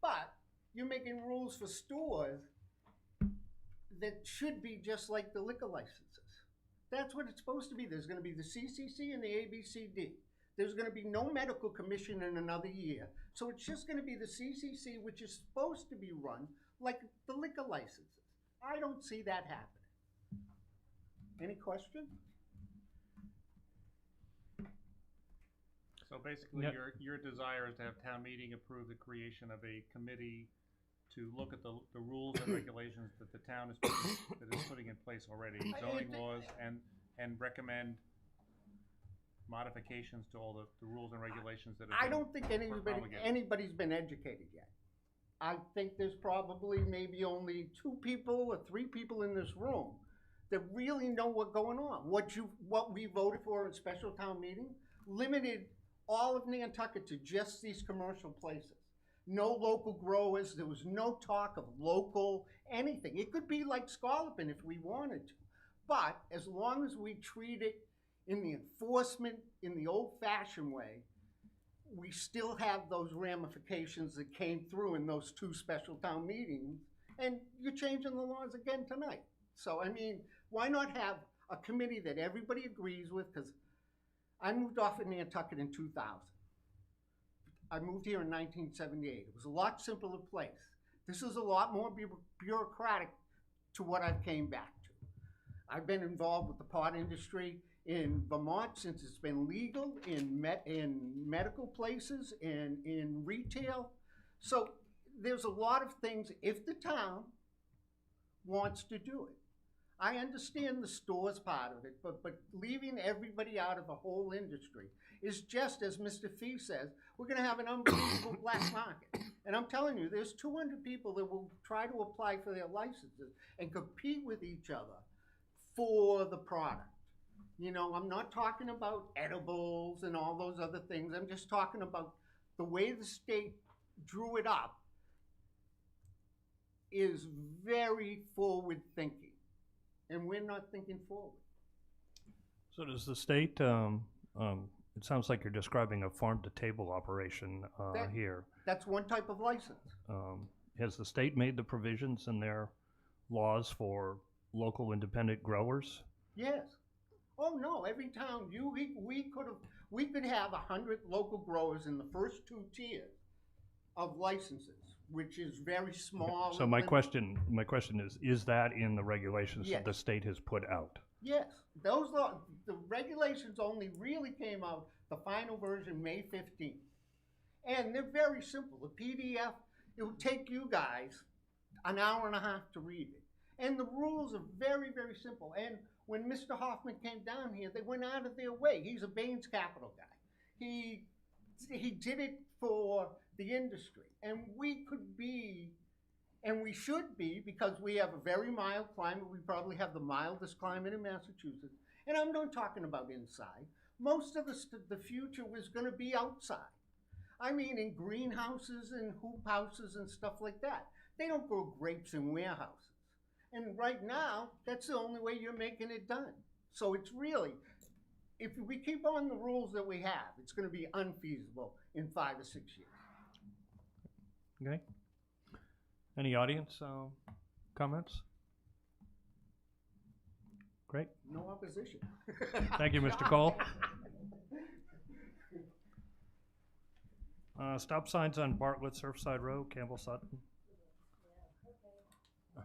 but you're making rules for stores that should be just like the liquor licenses. That's what it's supposed to be. There's going to be the CCC and the ABCD. There's going to be no medical commission in another year. So it's just going to be the CCC, which is supposed to be run like the liquor licenses. I don't see that happening. Any question? So basically, Yeah. your desire is to have town meeting approve the creation of a committee to look at the rules and regulations that the town is putting in place already, zoning laws, and recommend modifications to all the rules and regulations that have I been don't think promulgated. anybody's been educated yet. I think there's probably maybe only 2 people or 3 people in this room that really know what's going on. What we voted for in special town meeting limited all of Nantucket to just these commercial places. No local growers. There was no talk of local anything. It could be like Scolopin if we wanted to. But as long as we treat it in the enforcement in the old-fashioned way, we still have those ramifications that came through in those 2 special town meetings, and you're changing the laws again tonight. So, I mean, why not have a committee that everybody agrees with? Because I moved off of Nantucket in 2000. I moved here in 1978. It was a lot simpler place. This is a lot more bureaucratic to what I've came back to. I've been involved with the pot industry in Vermont since it's been legal, in medical places, and in retail. So there's a lot of things, if the town wants to do it. I understand the stores part of it, but leaving everybody out of the whole industry is just, as Mr. Fee says, we're going to have an unbelievable black market. And I'm telling you, there's 200 people that will try to apply for their licenses and compete with each other for the product. You know, I'm not talking about edibles and all those other things. I'm just talking about the way the state drew it up is very forward thinking. And we're not thinking forward. So does the state, it sounds like you're describing a farm-to-table operation here. That's one type of license. Has the state made the provisions in their laws for local independent growers? Yes. Oh no, every town, we could have 100 local growers in the first 2 tiers of licenses, which is very small. So my question is that in the regulations Yes. that the state has put out? Yes, the regulations only really came out, the final version, May 15th. And they're very simple. The PDF, it will take you guys an hour and a half to read it. And the rules are very, very simple. And when Mr. Hoffman came down here, they went out of their way. He's a Baines Capital guy. He did it for the industry. And we could be, and we should be, because we have a very mild climate. We probably have the mildest climate in Massachusetts. And I'm not talking about inside. Most of the future was gonna be outside. I mean, in greenhouses and hoop houses and stuff like that. They don't grow grapes in warehouses. And right now, that's the only way you're making it done. So it's really, if we keep on the rules that we have, it's gonna be unfeasible in 5 or 6 years. Okay. Any audience comments? Great. No opposition. Thank you, Mr. Cole. Stop signs on Bartlett, Surfside Road, Campbell Sutton. I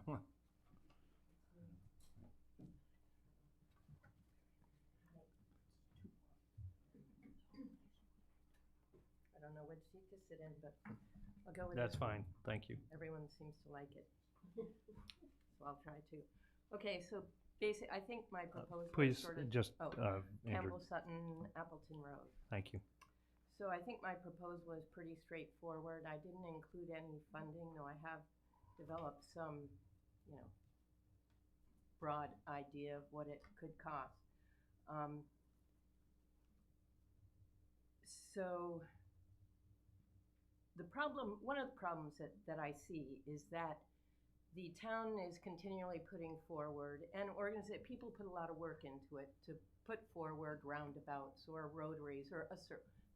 don't know which seat to sit in, but I'll go with That's this one. fine, thank you. Everyone seems to like it. So I'll try to. Okay, so I think my proposal please, is sort of. just, Campbell Andrew. Sutton, Appleton Road. Thank you. So I think my proposal is pretty straightforward. I didn't include any funding, though I have developed some, broad idea of what it could cost. So one of the problems that I see is that the town is continually putting forward, and people put a lot of work into it to put forward roundabouts or rotaries or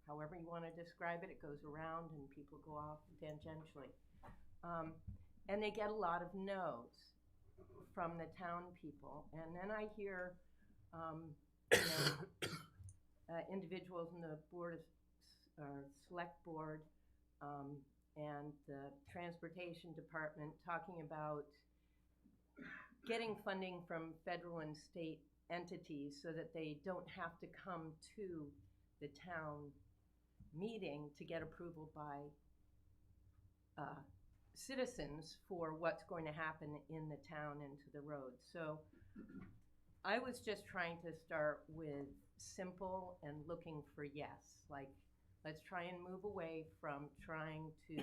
however you want to describe it. It goes around and people go off tangentially. And they get a lot of no's from the town people. And then I hear individuals in the select board and the transportation department talking about getting funding from federal and state entities so that they don't have to come to the town meeting to get approval by citizens for what's going to happen in the town and to the roads. So I was just trying to start with simple and looking for yes. Like, let's try and move away from trying to,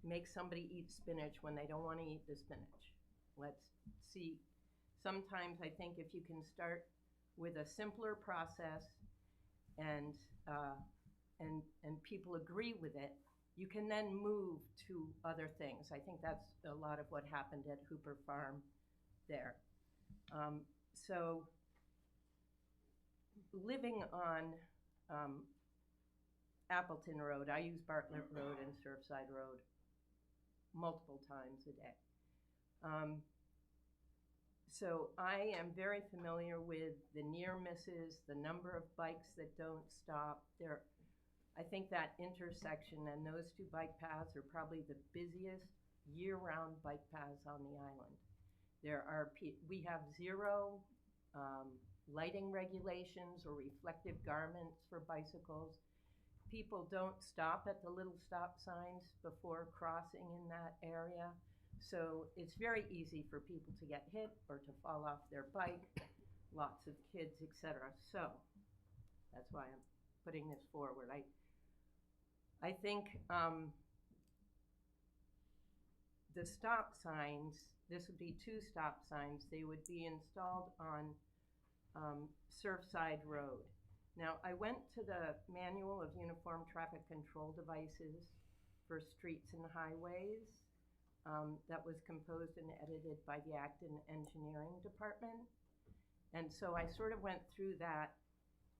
make somebody eat spinach when they don't want to eat the spinach. Let's see. Sometimes I think if you can start with a simpler process and people agree with it, you can then move to other things. I think that's a lot of what happened at Hooper Farm there. So living on Appleton Road, I use Bartlett Road and Surfside Road multiple times a day. So I am very familiar with the near misses, the number of bikes that don't stop. I think that intersection and those two bike paths are probably the busiest year-round bike paths on the island. We have zero lighting regulations or reflective garments for bicycles. People don't stop at the little stop signs before crossing in that area. So it's very easy for people to get hit or to fall off their bike, lots of kids, etc. So that's why I'm putting this forward. I think the stop signs, this would be 2 stop signs, they would be installed on Surfside Road. Now, I went to the Manual of Uniform Traffic Control Devices for Streets and Highways that was composed and edited by the Acton Engineering Department. And so I sort of went through that,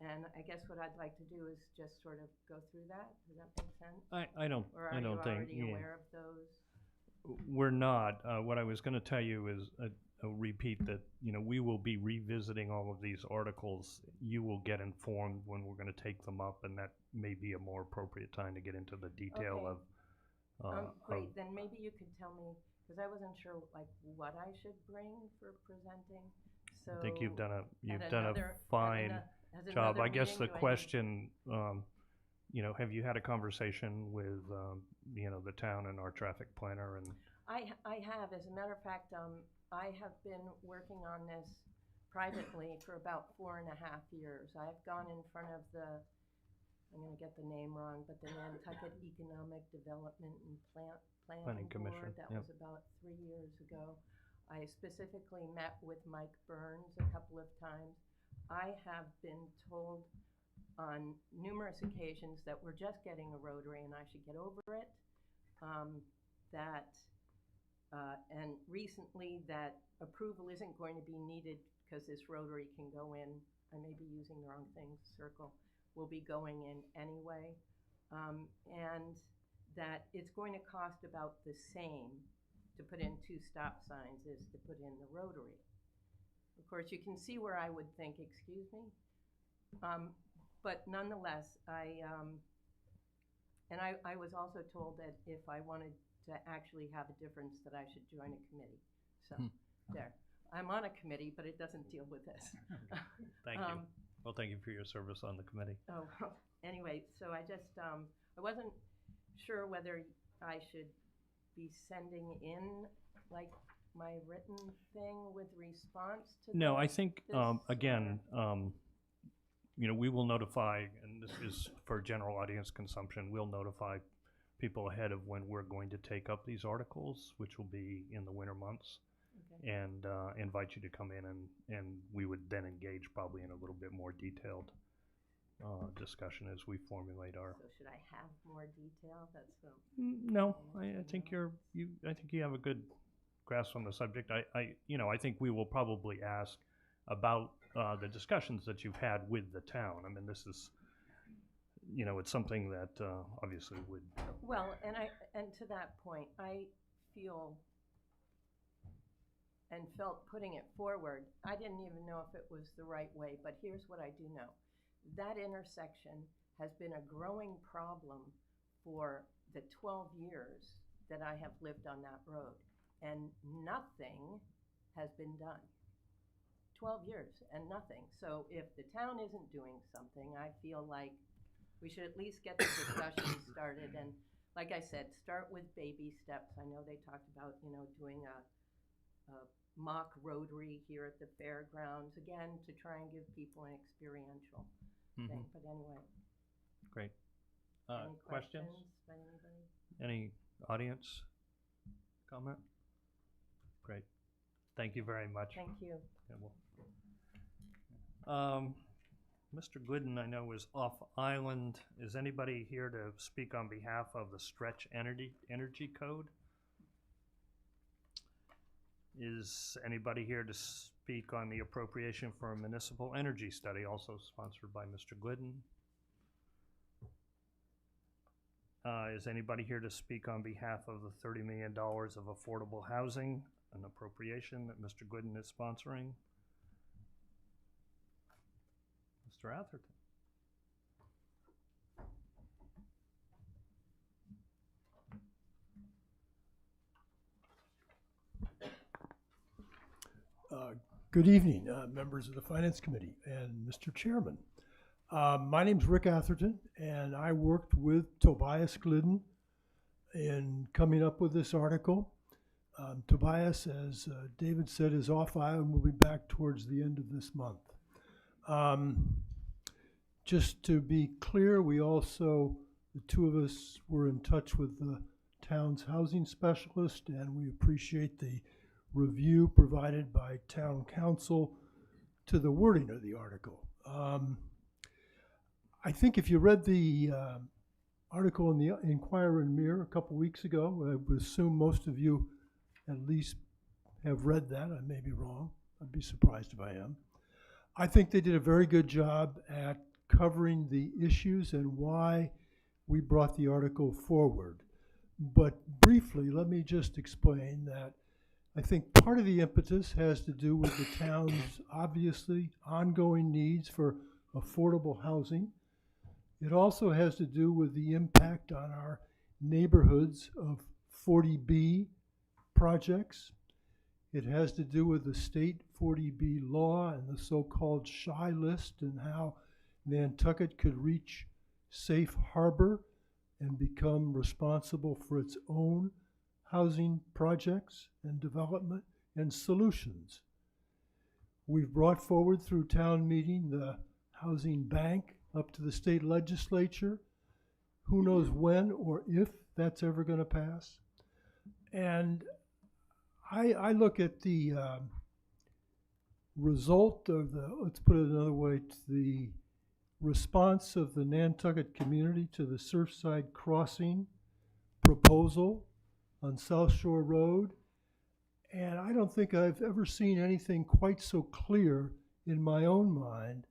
and I guess what I'd like to do is just sort of go through that. Does that make sense? I don't Or think. are you already aware of those? We're not. What I was going to tell you is a repeat that, we will be revisiting all of these articles. You will get informed when we're going to take them up, and that may be a more appropriate time to get into the detail Okay. of. Great, then maybe you could tell me, because I wasn't sure what I should bring for presenting. So I think you've done a at fine at job. another I guess meeting, the do I need- question, have you had a conversation with, the town and our traffic planner and? I have, as a matter of fact, I have been working on this privately for about 4.5 years. I've gone in front of I'm going to get the name wrong, but the Nantucket Economic Development and Planning Commission. Board. That Yep. was about 3 years ago. I specifically met with Mike Burns a couple of times. I have been told on numerous occasions that we're just getting a rotary and I should get over it. And recently that approval isn't going to be needed because this rotary can go in, I may be using the wrong thing, circle, will be going in anyway. And that it's going to cost about the same to put in 2 stop signs as to put in the rotary. Of course, you can see where I would think, excuse me? But nonetheless, I was also told that if I wanted to actually have a difference that I should join a committee. So, there. I'm on a committee, but it doesn't deal with this. Thank you. Well, thank you for your service on the committee. Oh, anyway, so I just, I wasn't sure whether I should be sending in, like, my written thing with response to No, I think, this, again, you know, we will notify, and this is for general audience consumption, we'll notify people ahead of when we're going to take up these articles, which will be in the winter months, and invite you to come in, and we would then engage probably in a little bit more detailed discussion as we formulate our. So should I have more detail? That's what. No, I think I think you have a good grasp on the subject. You know, I think we will probably ask about the discussions that you've had with the town. I mean, this is, you know, it's something that obviously would. Well, and to that point, I feel and felt putting it forward, I didn't even know if it was the right way, but here's what I do know. That intersection has been a growing problem for the 12 years that I have lived on that road, and nothing has been done. 12 years and nothing. So if the town isn't doing something, I feel like we should at least get the discussion started. And like I said, start with baby steps. I know they talked about, you know, doing a mock rotary here at the fairgrounds, again, to try and give people an experiential thing. But anyway. Great. Any questions by anybody? Any audience comment? Great. Thank you very much. Thank you. Yeah, Mr. Glidden, I know, is off island. Is anybody here to speak on behalf of the Stretch Energy Code? Is anybody here to speak on the appropriation for a municipal energy study, also sponsored by Mr. Glidden? Is anybody here to speak on behalf of the $30 million of affordable housing, an appropriation that Mr. Glidden is sponsoring? Mr. Atherton. Good evening, members of the Finance Committee and Mr. Chairman. My name's Rick Atherton, and I worked with Tobias Glidden in coming up with this article. Tobias, as David said, is off island. We'll be back towards the end of this month. Just to be clear, we also, the two of us, were in touch with the town's housing specialist, and we appreciate the review provided by town council to the wording of the article. I think if you read the article in the Inquirer and Mirror a couple weeks ago, I would assume most of you at least have read that. I may be wrong. I'd be surprised if I am. I think they did a very good job at covering the issues and why we brought the article forward. But briefly, let me just explain that I think part of the impetus has to do with the town's obviously ongoing needs for affordable housing. It also has to do with the impact on our neighborhoods of 40B projects. It has to do with the state 40B law and the so-called shy list and how Nantucket could reach safe harbor and become responsible for its own housing projects and development and solutions. We've brought forward through town meeting the housing bank up to the state legislature. Who knows when or if that's ever going to pass. And I look at the result of the, let's put it another way, the response of the Nantucket community to the Surfside Crossing proposal on South Shore Road. And I don't think I've ever seen anything quite so clear in my own mind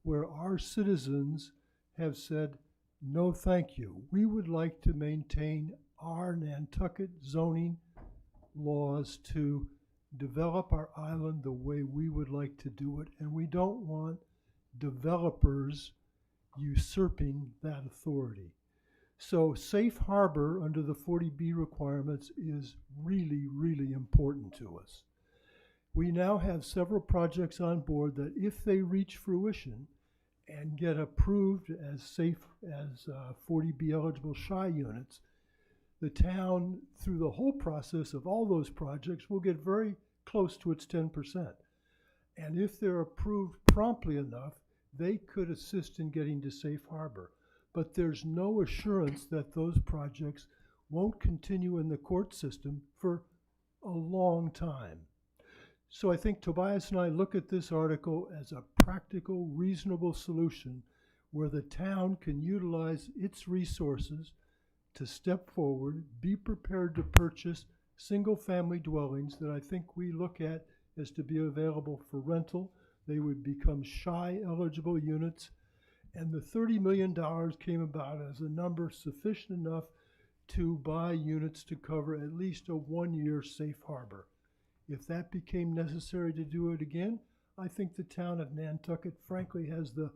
where our citizens have said, no, thank you. We would like to maintain our Nantucket zoning laws to develop our island the way we would like to do it. And we don't want developers usurping that authority. So safe harbor under the 40B requirements is really, really important to us. We now have several projects on board that if they reach fruition and get approved as safe as 40B eligible SHI units, the town, through the whole process of all those projects, will get very close to its 10%. And if they're approved promptly enough, they could assist in getting to safe harbor. But there's no assurance that those projects won't continue in the court system for a long time. So I think Tobias and I look at this article as a practical, reasonable solution where the town can utilize its resources to step forward, be prepared to purchase single-family dwellings that I think we look at as to be available for rental. They would become SHI eligible units. And the $30 million came about as a number sufficient enough to buy units to cover at least a 1-year safe harbor. If that became necessary to do it again, I think the town of Nantucket frankly has the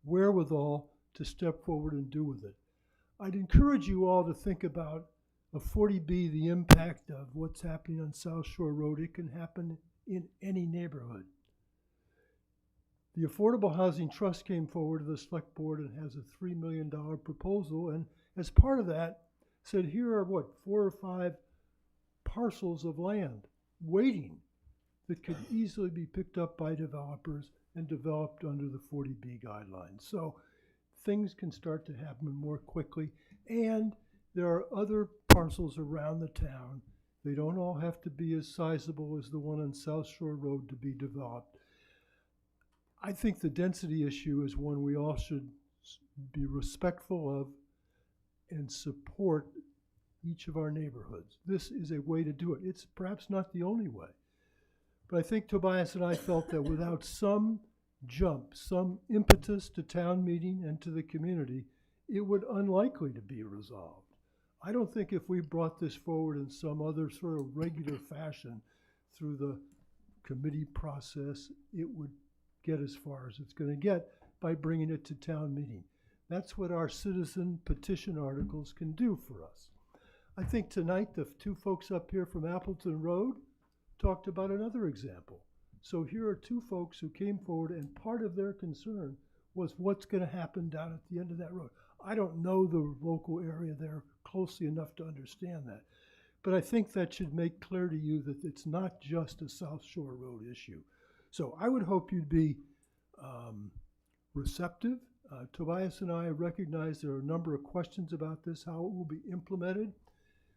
wherewithal to step forward and do with it. I'd encourage you all to think about a 40B, the impact of what's happening on South Shore Road. It can happen in any neighborhood. The Affordable Housing Trust came forward to the select board and has a $3 million proposal, and as part of that said, here are 4 or 5 parcels of land waiting that could easily be picked up by developers and developed under the 40B guidelines. So things can start to happen more quickly, and there are other parcels around the town. They don't all have to be as sizable as the one on South Shore Road to be developed. I think the density issue is one we all should be respectful of and support each of our neighborhoods. This is a way to do it. It's perhaps not the only way. But I think Tobias and I felt that without some jump, some impetus to town meeting and to the community, it would unlikely to be resolved. I don't think if we brought this forward in some other sort of regular fashion through the committee process, it would get as far as it's going to get by bringing it to town meeting. That's what our citizen petition articles can do for us. I think tonight the 2 folks up here from Appleton Road talked about another example. So here are 2 folks who came forward, and part of their concern was what's going to happen down at the end of that road. I don't know the local area there closely enough to understand that, but I think that should make clear to you that it's not just a South Shore Road issue. So I would hope you'd be receptive. Tobias and I recognize there are a number of questions about this, how it will be implemented.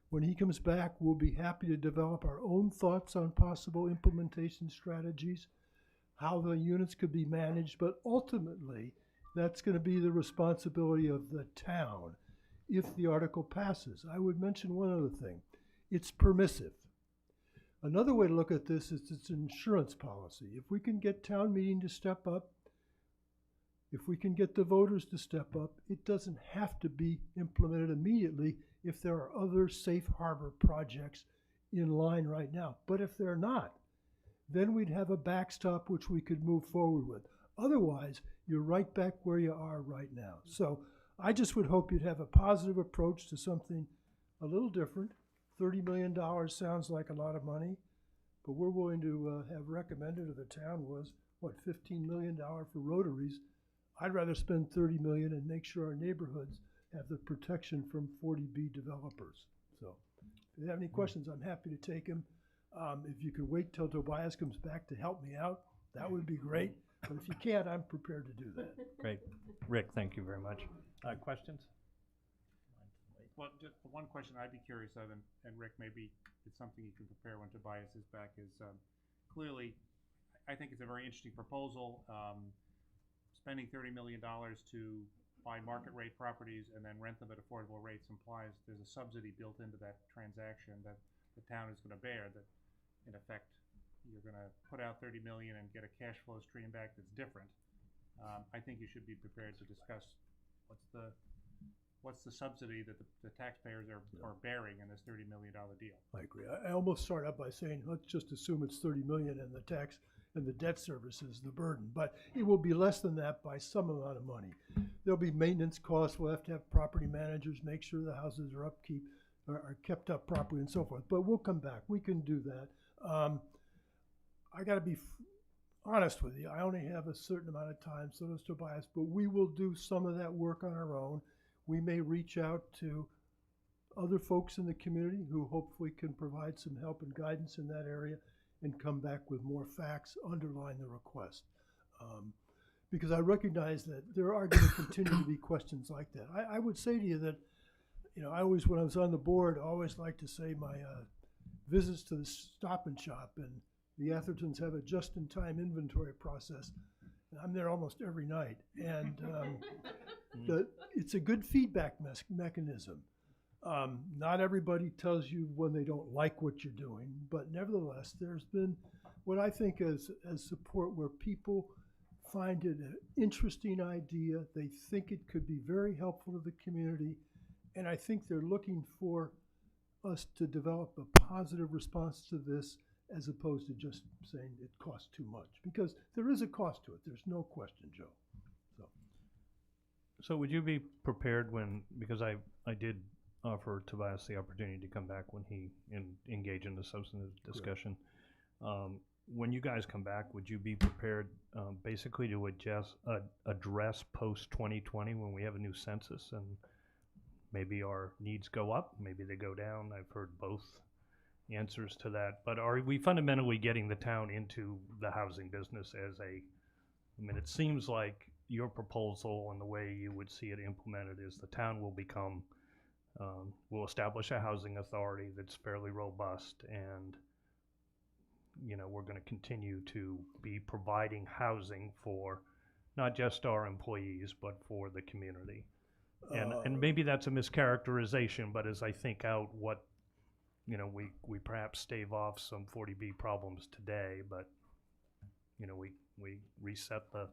When he comes back, we'll be happy to develop our own thoughts on possible implementation strategies, how the units could be managed, but ultimately, that's going to be the responsibility of the town if the article passes. I would mention one other thing. It's permissive. Another way to look at this is its insurance policy. If we can get town meeting to step up, if we can get the voters to step up, it doesn't have to be implemented immediately if there are other safe harbor projects in line right now. But if they're not, then we'd have a backstop which we could move forward with. Otherwise, you're right back where you are right now. So I just would hope you'd have a positive approach to something a little different. $30 million sounds like a lot of money, but we're willing to have recommended to the town was, $15 million for rotaries. I'd rather spend $30 million and make sure our neighborhoods have the protection from 40B developers. So if you have any questions, I'm happy to take them. If you could wait till Tobias comes back to help me out, that would be great. But if you can't, I'm prepared to do that. Great. Rick, thank you very much. Questions? Well, just the one question I'd be curious of, and Rick, maybe it's something you can prepare when Tobias is back, is clearly I think it's a very interesting proposal. Spending $30 million to buy market rate properties and then rent them at affordable rates implies there's a subsidy built into that transaction that the town is going to bear, that in effect you're going to put out $30 million and get a cash flow stream back that's different. I think you should be prepared to discuss what's the subsidy that the taxpayers are bearing in this $30 million deal. I agree. I almost start out by saying, let's just assume it's 30 million and the tax and the debt service is the burden, but it will be less than that by some amount of money. There'll be maintenance costs. We'll have to have property managers make sure the houses are are kept up properly and so forth, but we'll come back. We can do that. I gotta be honest with you. I only have a certain amount of time, so does Tobias, but we will do some of that work on our own. We may reach out to other folks in the community who hopefully can provide some help and guidance in that area and come back with more facts underlying the request. Because I recognize that there are going to continue to be questions like that. I would say to you that, I always, when I was on the board, I always like to say my visits to the Stop and Shop, and the Athertons have a just-in-time inventory process. I'm there almost every night, and it's a good feedback mechanism. Not everybody tells you when they don't like what you're doing, but nevertheless, there's been what I think as support where people find it an interesting idea. They think it could be very helpful to the community, and I think they're looking for us to develop a positive response to this as opposed to just saying it costs too much, because there is a cost to it. There's no question, Joe. So would you be prepared because I did offer Tobias the opportunity to come back when he engage in the substantive discussion. When you guys come back, would you be prepared basically to address post-2020 when we have a new census and maybe our needs go up, maybe they go down? I've heard both answers to that. But are we fundamentally getting the town into the housing business it seems like your proposal and the way you would see it implemented is the town will become we'll establish a housing authority that's fairly robust, and we're going to continue to be providing housing for not just our employees but for the community. And maybe that's a mischaracterization, but as I think out what we perhaps stave off some 40B problems today, but we reset the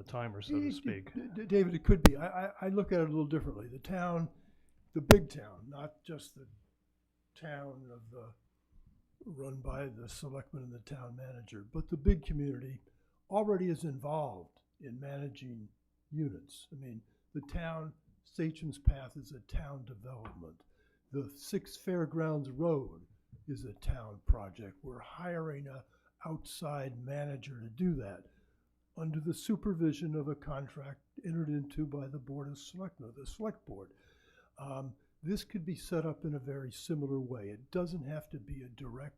timer, so to speak. David, it could be. I look at it a little differently. The town, the big town, not just the town run by the selectman and the town manager, but the big community already is involved in managing units. The town, Sachem's Path is a town development. The 6 Fairgrounds Road is a town project. We're hiring an outside manager to do that under the supervision of a contract entered into by the Board of Selectmen, the Select Board. This could be set up in a very similar way. It doesn't have to be a direct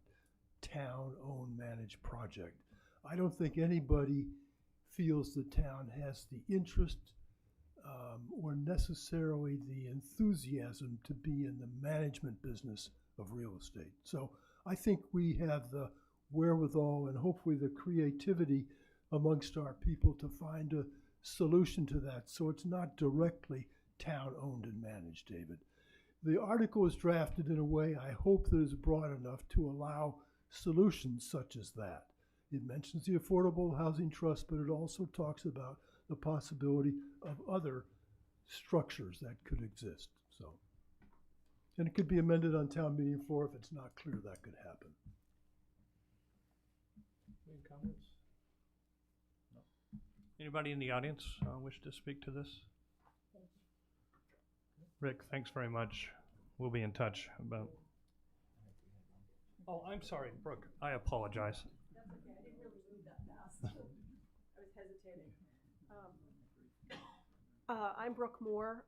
town-owned managed project. I don't think anybody feels the town has the interest or necessarily the enthusiasm to be in the management business of real estate. So I think we have the wherewithal and hopefully the creativity amongst our people to find a solution to that, so it's not directly town-owned and managed, David. The article is drafted in a way I hope that is broad enough to allow solutions such as that. It mentions the Affordable Housing Trust, but it also talks about the possibility of other structures that could exist. And it could be amended on town meeting floor if it's not clear that could happen. Any comments? No. Anybody in the audience wish to speak to this? Rick, thanks very much. We'll be in touch about. Oh, I'm sorry, Brooke. I apologize. That's okay. I didn't really move that fast. I was hesitating. I'm Brooke Moore.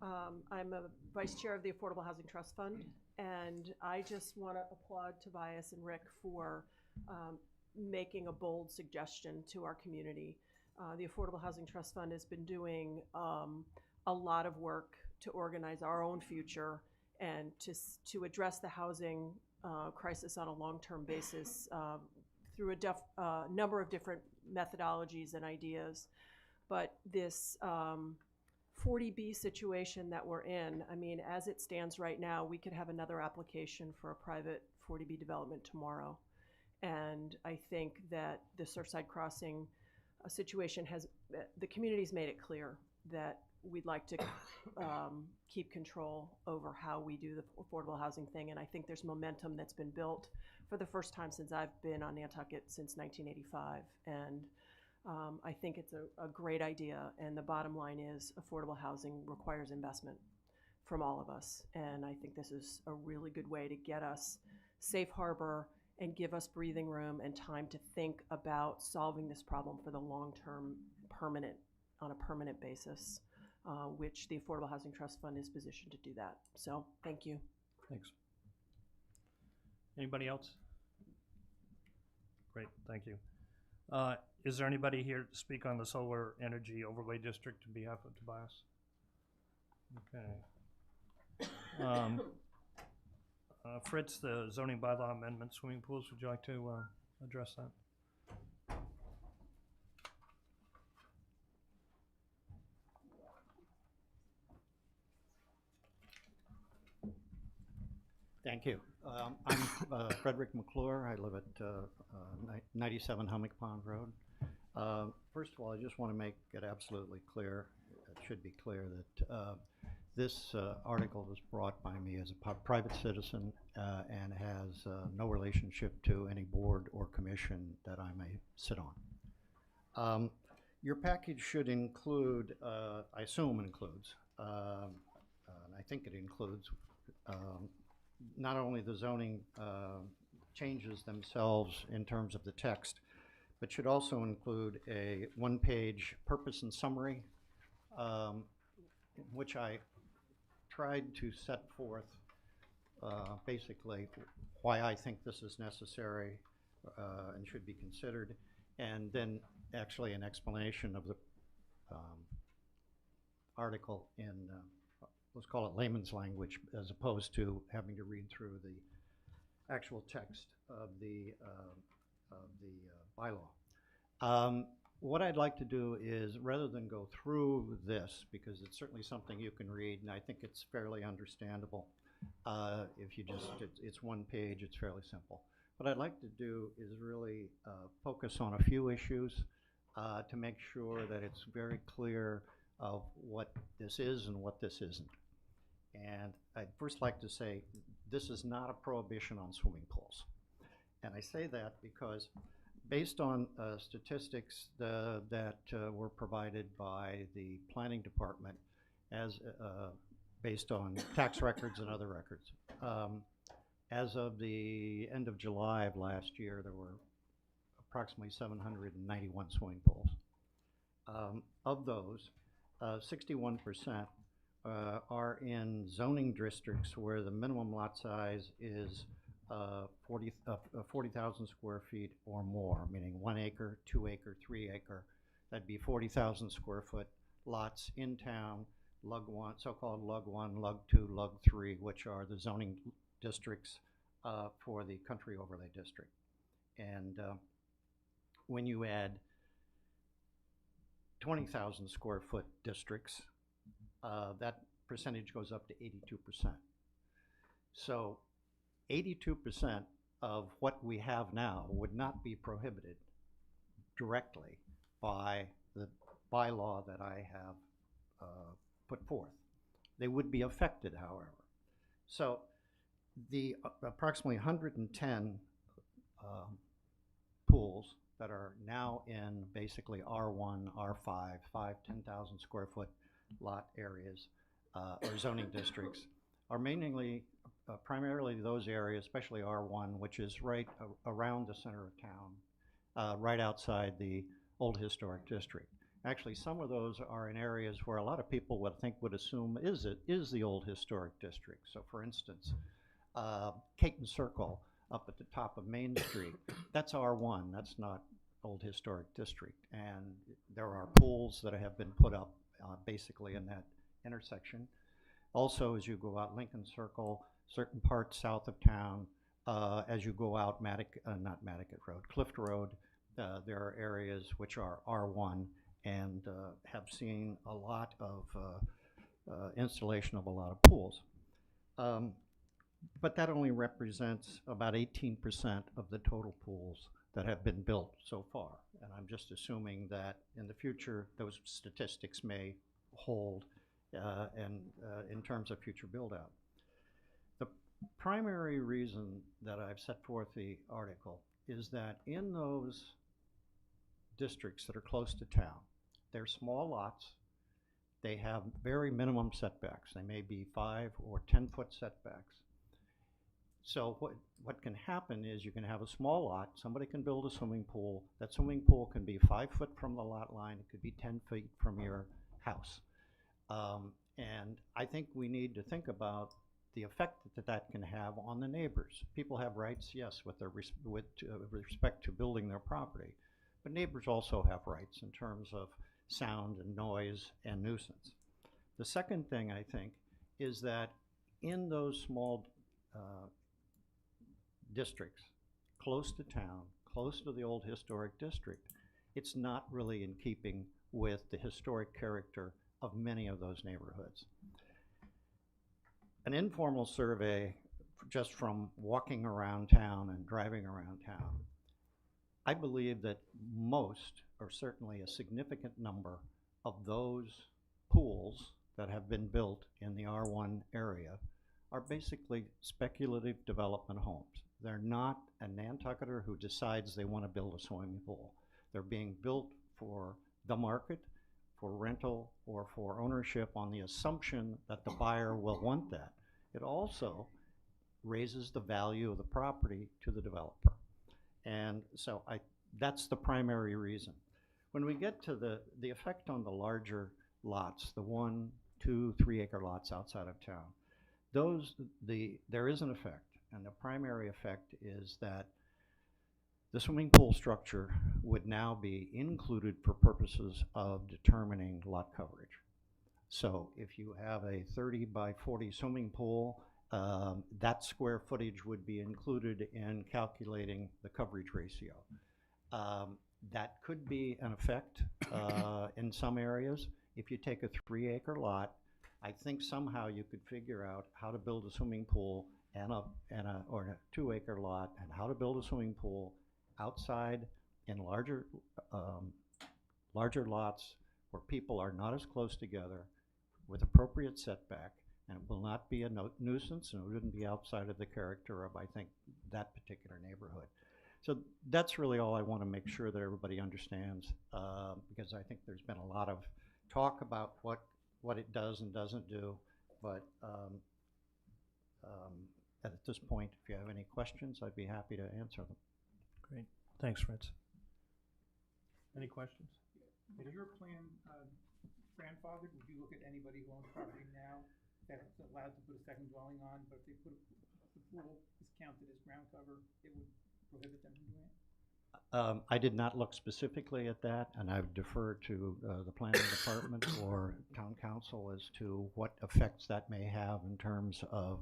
I'm a vice chair of the Affordable Housing Trust Fund, and I just want to applaud Tobias and Rick for making a bold suggestion to our community. The Affordable Housing Trust Fund has been doing a lot of work to organize our own future and to address the housing crisis on a long-term basis through a number of different methodologies and ideas. But this 40B situation that we're in, I mean, as it stands right now, we could have another application for a private 40B development tomorrow. And I think that the Surfside Crossing situation has, the community's made it clear that we'd like to keep control over how we do the affordable housing thing. And I think there's momentum that's been built for the first time since I've been on Nantucket since 1985. And I think it's a great idea. And the bottom line is affordable housing requires investment from all of us. And I think this is a really good way to get us safe harbor and give us breathing room and time to think about solving this problem for the long-term on a permanent basis, which the Affordable Housing Trust Fund is positioned to do that. So thank you. Thanks. Anybody else? Great, thank you. Is there anybody here to speak on the solar energy overlay district on behalf of Tobias? Okay. Fritz, the zoning bylaw amendment, swimming pools, would you like to address that? Thank you. I'm Frederick McClure. I live at 97 Hummock Pond Road. First of all, I just want to make it absolutely clear, it should be clear that this article was brought by me as a private citizen and has no relationship to any board or commission that I may sit on. Your package should include, I assume includes, and I think it includes, not only the zoning changes themselves in terms of the text, but should also include a one-page purpose and summary, which I tried to set forth basically why I think this is necessary and should be considered, and then actually an explanation of the article in, let's call it layman's language, as opposed to having to read through the actual text of the bylaw. What I'd like to do is, rather than go through this, because it's certainly something you can read, and I think it's fairly understandable, if you just, it's one page, it's fairly simple. What I'd like to do is really focus on a few issues to make sure that it's very clear of what this is and what this isn't. And I'd first like to say, this is not a prohibition on swimming pools. And I say that because based on statistics that were provided by the planning department as based on tax records and other records, as of the end of July of last year, there were approximately 791 swimming pools. Of those, 61% are in zoning districts where the minimum lot size is 40,000 square feet or more, meaning 1 acre, 2 acre, 3 acre. That'd be 40,000 square foot lots in town, Lug 1, so-called Lug 1, Lug 2, Lug 3, which are the zoning districts for the country overlay district. And when you add 20,000 square foot districts, that percentage goes up to 82%. So 82% of what we have now would not be prohibited directly by the bylaw that I have put forth. They would be affected, however. So the approximately 110 pools that are now in basically R1, R5, 10,000 square foot lot areas or zoning districts are mainly primarily those areas, especially R1, which is right around the center of town, right outside the old historic district. Actually, some of those are in areas where a lot of people would assume is the old historic district. So for instance, Caton Circle up at the top of Main Street, that's R1, that's not old historic district. And there are pools that have been put up basically in that intersection. Also, as you go out Lincoln Circle, certain parts south of town, as you go out not Mattocket Road, Clift Road, there are areas which are R1 and have seen a lot of installation of a lot of pools. But that only represents about 18% of the total pools that have been built so far. And I'm just assuming that in the future, those statistics may hold in terms of future build-out. The primary reason that I've set forth the article is that in those districts that are close to town, they're small lots. They have very minimum setbacks. They may be 5 or 10-foot setbacks. So what can happen is you can have a small lot, somebody can build a swimming pool. That swimming pool can be 5 foot from the lot line, it could be 10 feet from your house. And I think we need to think about the effect that that can have on the neighbors. People have rights, yes, with respect to building their property, but neighbors also have rights in terms of sound and noise and nuisance. The second thing I think is that in those small districts, close to town, close to the old historic district, it's not really in keeping with the historic character of many of those neighborhoods. An informal survey just from walking around town and driving around town, I believe that most, or certainly a significant number, of those pools that have been built in the R1 area are basically speculative development homes. They're not a Nantucketer who decides they want to build a swimming pool. They're being built for the market, for rental, or for ownership on the assumption that the buyer will want that. It also raises the value of the property to the developer. And so that's the primary reason. When we get to the effect on the larger lots, the 1, 2, 3 acre lots outside of town, there is an effect. And the primary effect is that the swimming pool structure would now be included for purposes of determining lot coverage. So if you have a 30 by 40 swimming pool, that square footage would be included in calculating the coverage ratio. That could be an effect in some areas. If you take a 3 acre lot, I think somehow you could figure out how to build a swimming pool or a 2 acre lot, and how to build a swimming pool outside in larger lots where people are not as close together with appropriate setback, and it will not be a nuisance, and it wouldn't be outside of the character of, I think, that particular neighborhood. So that's really all I want to make sure that everybody understands, because I think there's been a lot of talk about what it does and doesn't do, but at this point, if you have any questions, I'd be happy to answer them. Great. Thanks, Fritz. Any questions? Is your plan grandfathered? Would you look at anybody who owns property now that's allowed to put a second dwelling on, but if they put the pool is counted as ground cover, it would prohibit them from doing it? I did not look specifically at that, and I would defer to the planning department or town council as to what effects that may have in terms of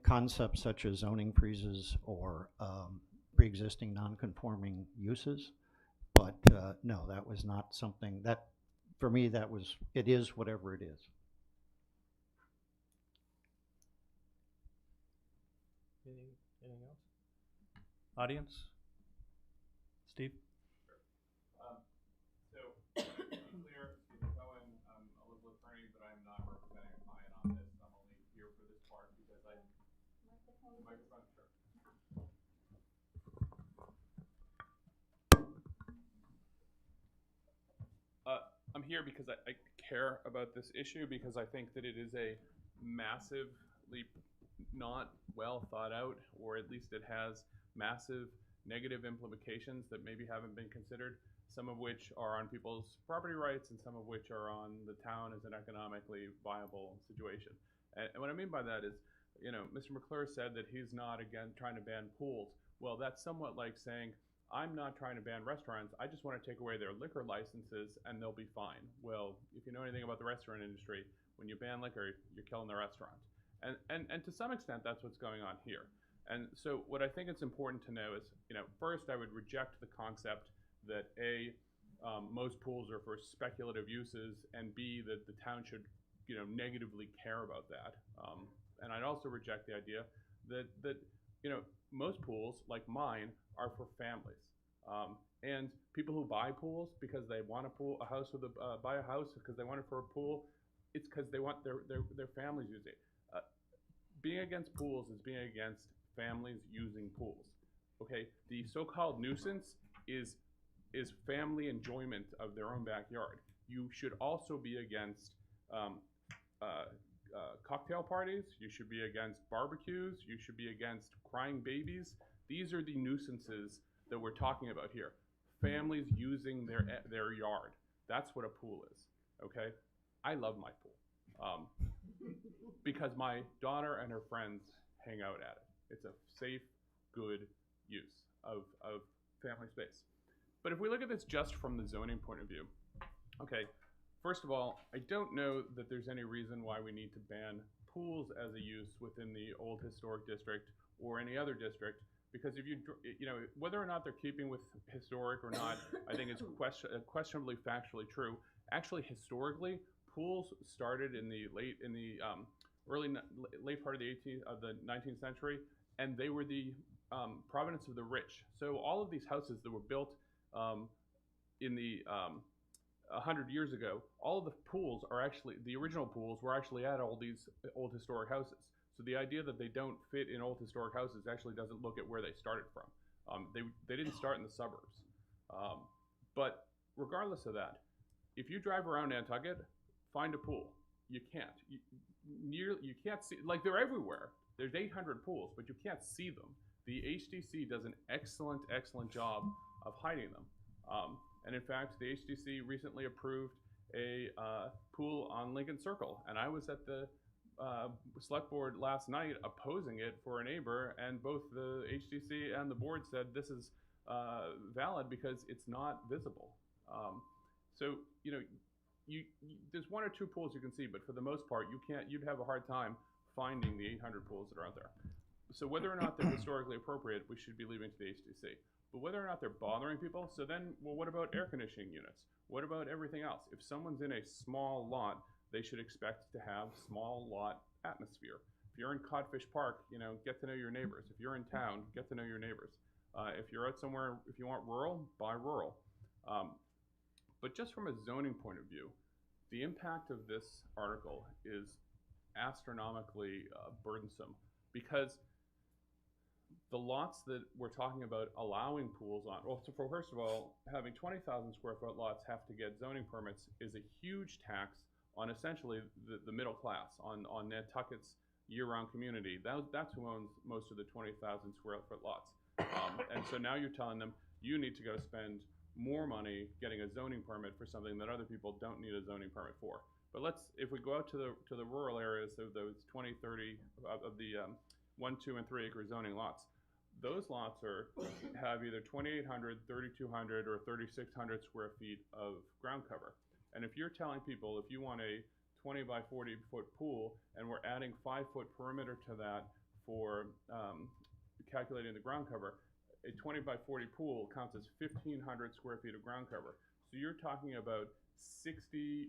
concepts such as zoning freezes or pre-existing non-conforming uses. But no, that was not something that, for me, it is whatever it is. Anything else? Audience? Steve? So, clear, Stephen Cohen, I'm a legal attorney, but I'm not representing a client on this. I'm only here for this part because microphone, sure. I'm here because I care about this issue, because I think that it is a massively not well thought out, or at least it has massive negative implications that maybe haven't been considered, some of which are on people's property rights and some of which are on the town as an economically viable situation. And what I mean by that is, you know, Mr. McClure said that he's not, again, trying to ban pools. Well, that's somewhat like saying, I'm not trying to ban restaurants, I just want to take away their liquor licenses and they'll be fine. Well, if you know anything about the restaurant industry, when you ban liquor, you're killing the restaurant. And to some extent, that's what's going on here. And so what I think it's important to know is, first I would reject the concept that most pools are for speculative uses, and B, that the town should, negatively care about that. And I'd also reject the idea that most pools, like mine, are for families. And people who buy pools because they want a house with buy a house because they want it for a pool, it's because they want their families using it. Being against pools is being against families using pools. Okay, the so-called nuisance is family enjoyment of their own backyard. You should also be against cocktail parties. You should be against barbecues. You should be against crying babies. These are the nuisances that we're talking about here. Families using their yard. That's what a pool is. Okay, I love my pool because my daughter and her friends hang out at it. It's a safe, good use of family space. But if we look at this just from the zoning point of view, okay, first of all, I don't know that there's any reason why we need to ban pools as a use within the old historic district or any other district, because if whether or not they're keeping with historic or not, I think it's questionably factually true. Actually, historically, pools started in the late part of the 19th century, and they were the providence of the rich. So all of these houses that were built in the 100 years ago, all of the pools are actually, the original pools were actually at all these old historic houses. So the idea that they don't fit in old historic houses actually doesn't look at where they started from. They didn't start in the suburbs. But regardless of that, if you drive around Nantucket, find a pool. You can't. You can't see, like, they're everywhere. There's 800 pools, but you can't see them. The HDC does an excellent, excellent job of hiding them. And in fact, the HDC recently approved a pool on Lincoln Circle, and I was at the select board last night opposing it for a neighbor, and both the HDC and the board said this is valid because it's not visible. So there's one or two pools you can see, but for the most part, you'd have a hard time finding the 800 pools that are out there. So whether or not they're historically appropriate, we should be leaving to the HDC. But whether or not they're bothering people, so then, well, what about air conditioning units? What about everything else? If someone's in a small lot, they should expect to have small lot atmosphere. If you're in Codfish Park, get to know your neighbors. If you're in town, get to know your neighbors. If you're out somewhere, if you want rural, buy rural. But just from a zoning point of view, the impact of this article is astronomically burdensome, because the lots that we're talking about allowing pools on, well, so first of all, having 20,000 square foot lots have to get zoning permits is a huge tax on essentially the middle class, on Nantucket's year-round community. That's who owns most of the 20,000 square foot lots. And so now you're telling them, you need to go spend more money getting a zoning permit for something that other people don't need a zoning permit for. But if we go out to the rural areas of those 20, 30 of the 1, 2, and 3 acre zoning lots, those lots have either 2,800, 3,200, or 3,600 square feet of ground cover. And if you're telling people, if you want a 20 by 40 foot pool, and we're adding 5 foot perimeter to that for calculating the ground cover, a 20 by 40 pool counts as 1,500 square feet of ground cover. So you're talking about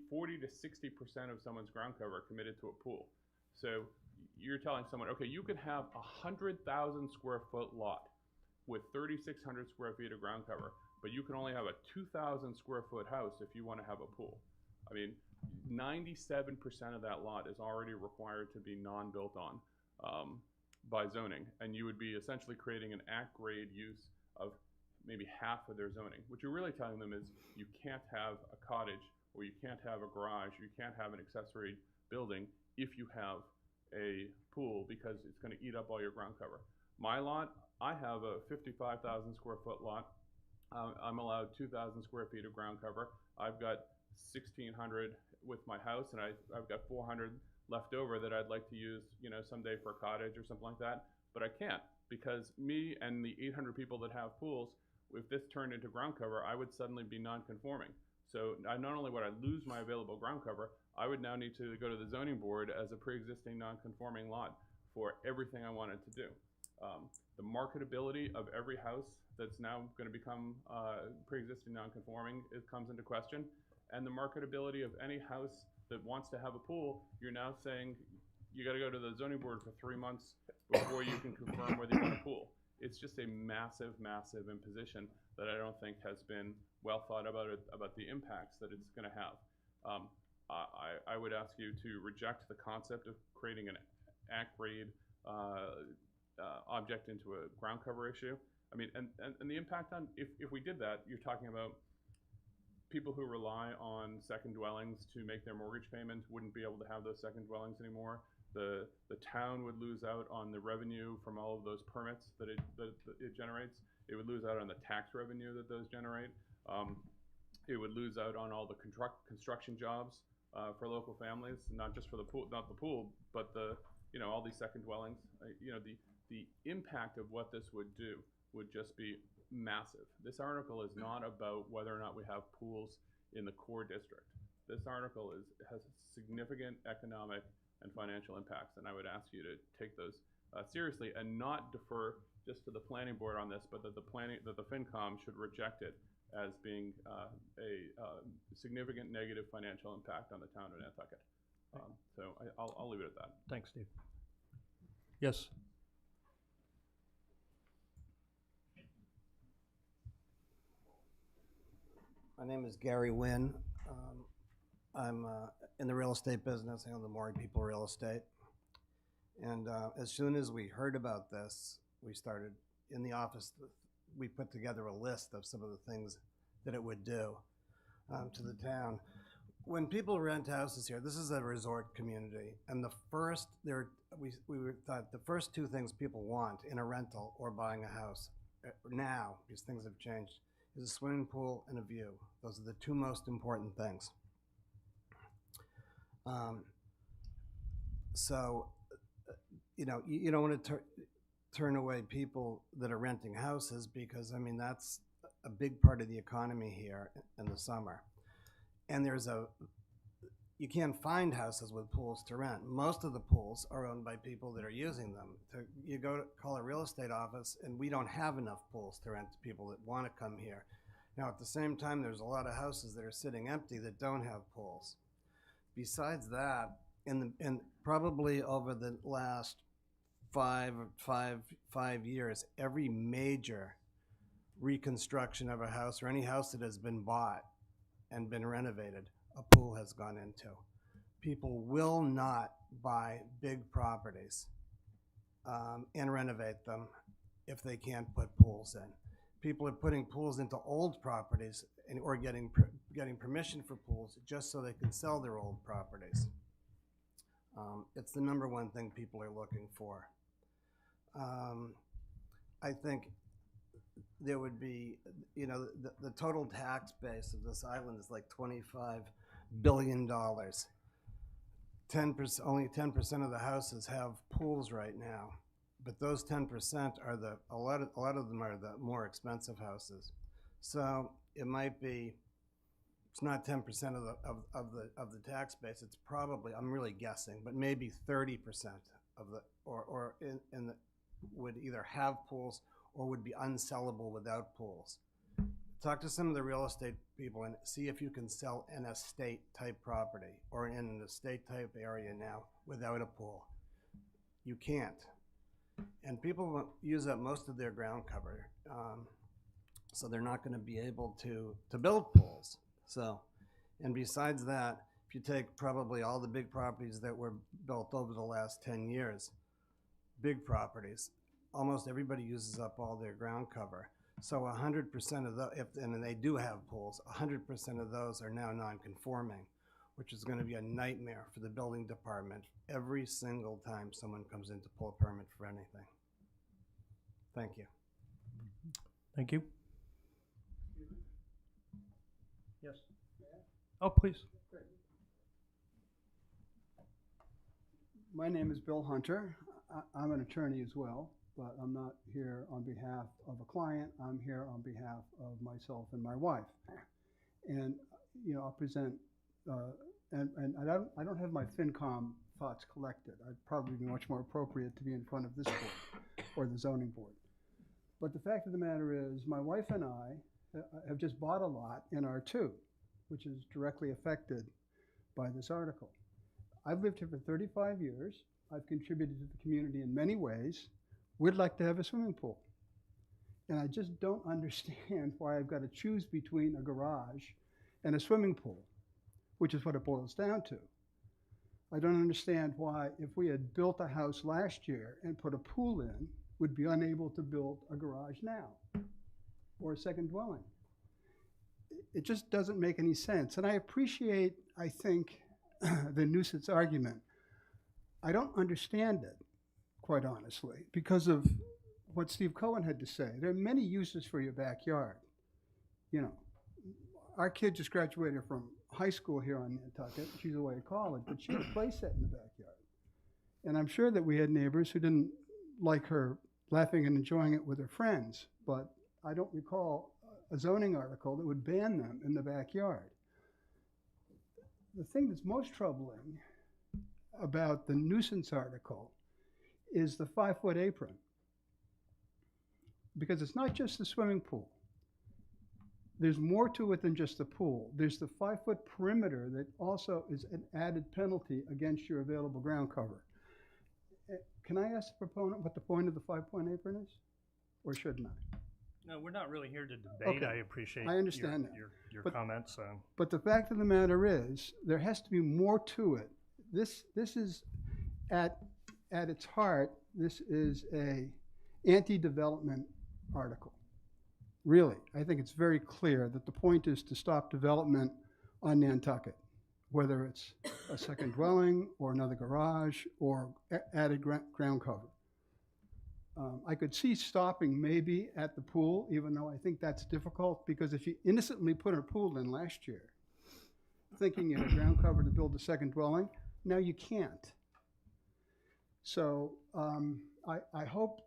40 to 60% of someone's ground cover committed to a pool. So you're telling someone, okay, you could have a 100,000 square foot lot with 3,600 square feet of ground cover, but you can only have a 2,000 square foot house if you want to have a pool. I mean, 97% of that lot is already required to be non-built on by zoning, and you would be essentially creating an at-grade use of maybe half of their zoning. What you're really telling them is you can't have a cottage, or you can't have a garage, or you can't have an accessory building if you have a pool, because it's going to eat up all your ground cover. My lot, I have a 55,000 square foot lot. I'm allowed 2,000 square feet of ground cover. I've got 1,600 with my house, and I've got 400 left over that I'd like to use, someday for a cottage or something like that. But I can't, because me and the 800 people that have pools, if this turned into ground cover, I would suddenly be non-conforming. So not only would I lose my available ground cover, I would now need to go to the zoning board as a pre-existing non-conforming lot for everything I wanted to do. The marketability of every house that's now going to become pre-existing non-conforming, it comes into question. And the marketability of any house that wants to have a pool, you're now saying you got to go to the zoning board for 3 months before you can confirm whether you want a pool. It's just a massive, massive imposition that I don't think has been well thought about the impacts that it's going to have. I would ask you to reject the concept of creating an at-grade object into a ground cover issue. I mean, and the impact on, if we did that, you're talking about people who rely on second dwellings to make their mortgage payment wouldn't be able to have those second dwellings anymore. The town would lose out on the revenue from all of those permits that it generates. It would lose out on the tax revenue that those generate. It would lose out on all the construction jobs for local families, not just for the pool, not the pool, but the, you know, all these second dwellings. You know, the impact of what this would do would just be massive. This article is not about whether or not we have pools in the core district. This article has significant economic and financial impacts, and I would ask you to take those seriously and not defer just to the planning board on this, but that the FinCom should reject it as being a significant negative financial impact on the town of Nantucket. So I'll leave it at that. Thanks, Steve. Yes. My name is Gary Wynn. I'm in the real estate business. I own the Mooring People Real Estate. And as soon as we heard about this, we started in the office. We put together a list of some of the things that it would do to the town. When people rent houses here, this is a resort community, and we thought the first two things people want in a rental or buying a house now, because things have changed, is a swimming pool and a view. Those are the two most important things. So, you know, you don't want to turn away people that are renting houses, because, I mean, that's a big part of the economy here in the summer. And you can't find houses with pools to rent. Most of the pools are owned by people that are using them. You go to call a real estate office, and we don't have enough pools to rent to people that want to come here. Now, at the same time, there's a lot of houses that are sitting empty that don't have pools. Besides that, in probably over the last five years, every major reconstruction of a house or any house that has been bought and been renovated, a pool has gone into. People will not buy big properties and renovate them if they can't put pools in. People are putting pools into old properties or getting permission for pools just so they can sell their old properties. It's the #1 thing people are looking for. I think there would be, you know, the total tax base of this island is like $25 billion. 10%, only 10% of the houses have pools right now, but those 10% are a lot of them are the more expensive houses. So it might be, it's not 10% of the tax base. It's probably, I'm really guessing, but maybe 30% of the would either have pools or would be unsellable without pools. Talk to some of the real estate people and see if you can sell an estate type property or in an estate type area now without a pool. You can't. And people use up most of their ground cover. So they're not going to be able to build pools. So, and besides that, if you take probably all the big properties that were built over the last 10 years, big properties, almost everybody uses up all their ground cover. So 100% of and they do have pools, 100% of those are now non-conforming, which is going to be a nightmare for the building department every single time someone comes in to pull a permit for anything. Thank you. Thank you. Yes. Oh, please. My name is Bill Hunter. I'm an attorney as well, but I'm not here on behalf of a client. I'm here on behalf of myself and my wife. And, you know, I'll present, and I don't have my FinCom thoughts collected. I'd probably be much more appropriate to be in front of this board. or the zoning board. But the fact of the matter is, my wife and I have just bought a lot in R2, which is directly affected by this article. I've lived here for 35 years. I've contributed to the community in many ways. We'd like to have a swimming pool. And I just don't understand why I've got to choose between a garage and a swimming pool, which is what it boils down to. I don't understand why, if we had built a house last year and put a pool in, we'd be unable to build a garage now or a second dwelling. It just doesn't make any sense. And I appreciate, I think, the nuisance argument. I don't understand it, quite honestly, because of what Steve Cohen had to say. There are many uses for your backyard. You know, our kid just graduated from high school here on Nantucket. She's away at college, but she had a play set in the backyard. And I'm sure that we had neighbors who didn't like her laughing and enjoying it with her friends, but I don't recall a zoning article that would ban them in the backyard. The thing that's most troubling about the nuisance article is the 5-foot apron. Because it's not just the swimming pool. There's more to it than just the pool. There's the 5-foot perimeter that also is an added penalty against your available ground cover. Can I ask the proponent what the point of the 5-point apron is? Or shouldn't I? No, we're not really here to debate. Okay. I appreciate I understand that. your But- comments. But the fact of the matter is, there has to be more to it. This is, at its heart, this is a anti-development article. Really, I think it's very clear that the point is to stop development on Nantucket, whether it's a second dwelling or another garage or added ground cover. I could see stopping maybe at the pool, even though I think that's difficult, because if you innocently put a pool in last year, thinking you had ground cover to build a second dwelling, now you can't. So I hope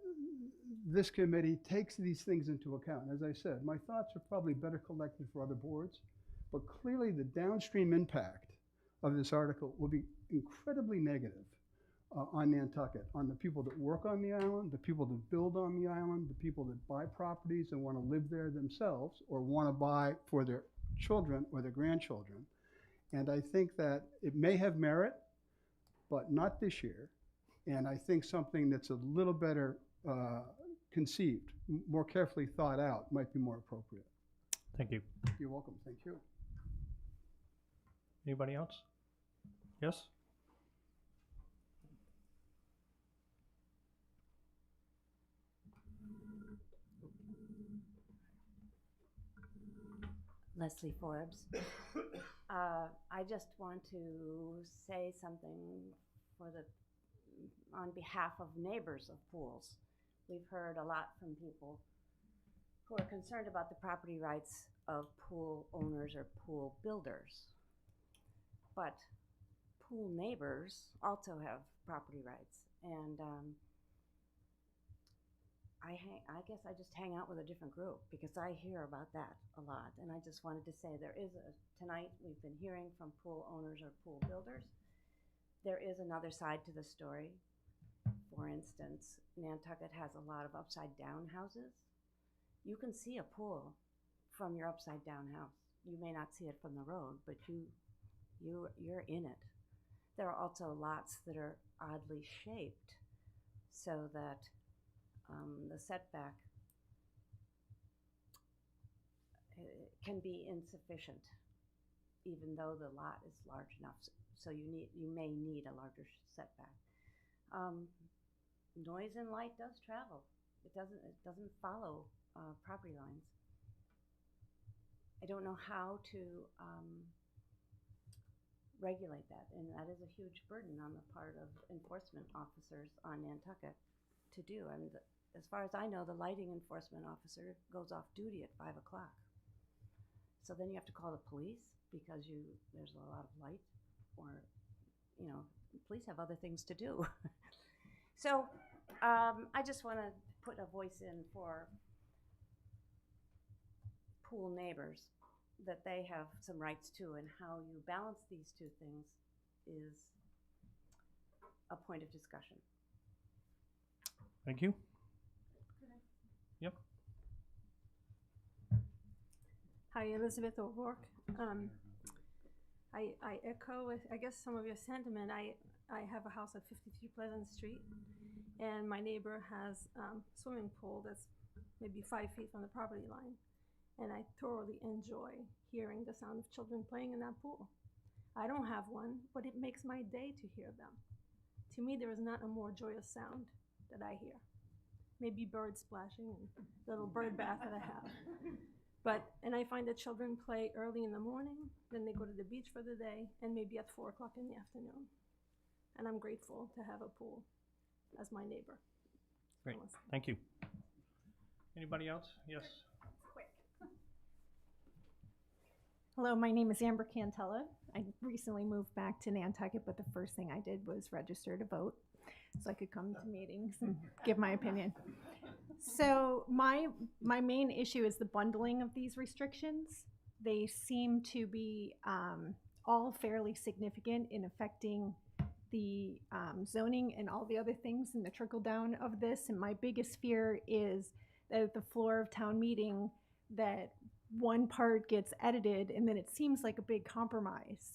this committee takes these things into account. As I said, my thoughts are probably better collected for other boards, but clearly the downstream impact of this article will be incredibly negative on Nantucket, on the people that work on the island, the people that build on the island, the people that buy properties and want to live there themselves or want to buy for their children or their grandchildren. And I think that it may have merit, but not this year. And I think something that's a little better conceived, more carefully thought out, might be more appropriate. Thank you. You're welcome. Thank you. Anybody else? Yes? Leslie Forbes. I just want to say something on behalf of neighbors of pools. We've heard a lot from people who are concerned about the property rights of pool owners or pool builders. But pool neighbors also have property rights. And I guess I just hang out with a different group because I hear about that a lot. And I just wanted to say tonight we've been hearing from pool owners or pool builders. There is another side to the story. For instance, Nantucket has a lot of upside down houses. You can see a pool from your upside down house. You may not see it from the road, but you're in it. There are also lots that are oddly shaped so that the setback can be insufficient, even though the lot is large enough. So you may need a larger setback. Noise and light does travel. It doesn't follow property lines. I don't know how to regulate that, and that is a huge burden on the part of enforcement officers on Nantucket to do. I mean, as far as I know, the lighting enforcement officer goes off duty at 5 o'clock. So then you have to call the police because there's a lot of light, or police have other things to do. So I just want to put a voice in for pool neighbors, that they have some rights too, and how you balance these two things is a point of discussion. Thank you. Yep. Hi, Elizabeth O'Rourke. I echo, I guess, some of your sentiment. I have a house at 53 Pleasant Street, and my neighbor has a swimming pool that's maybe 5 feet from the property line. And I thoroughly enjoy hearing the sound of children playing in that pool. I don't have one, but it makes my day to hear them. To me, there is not a more joyous sound that I hear. Maybe birds splashing and little bird bath that I have. And I find that children play early in the morning, then they go to the beach for the day, and maybe at 4 o'clock in the afternoon. And I'm grateful to have a pool as my neighbor. Great, thank you. Anybody else? Yes. Quick. Hello, my name is Amber Cantella. I recently moved back to Nantucket, but the first thing I did was register to vote so I could come to meetings and give my opinion. So my main issue is the bundling of these restrictions. They seem to be all fairly significant in affecting the zoning and all the other things and the trickle down of this. And my biggest fear is that at the floor of town meeting, that one part gets edited and then it seems like a big compromise,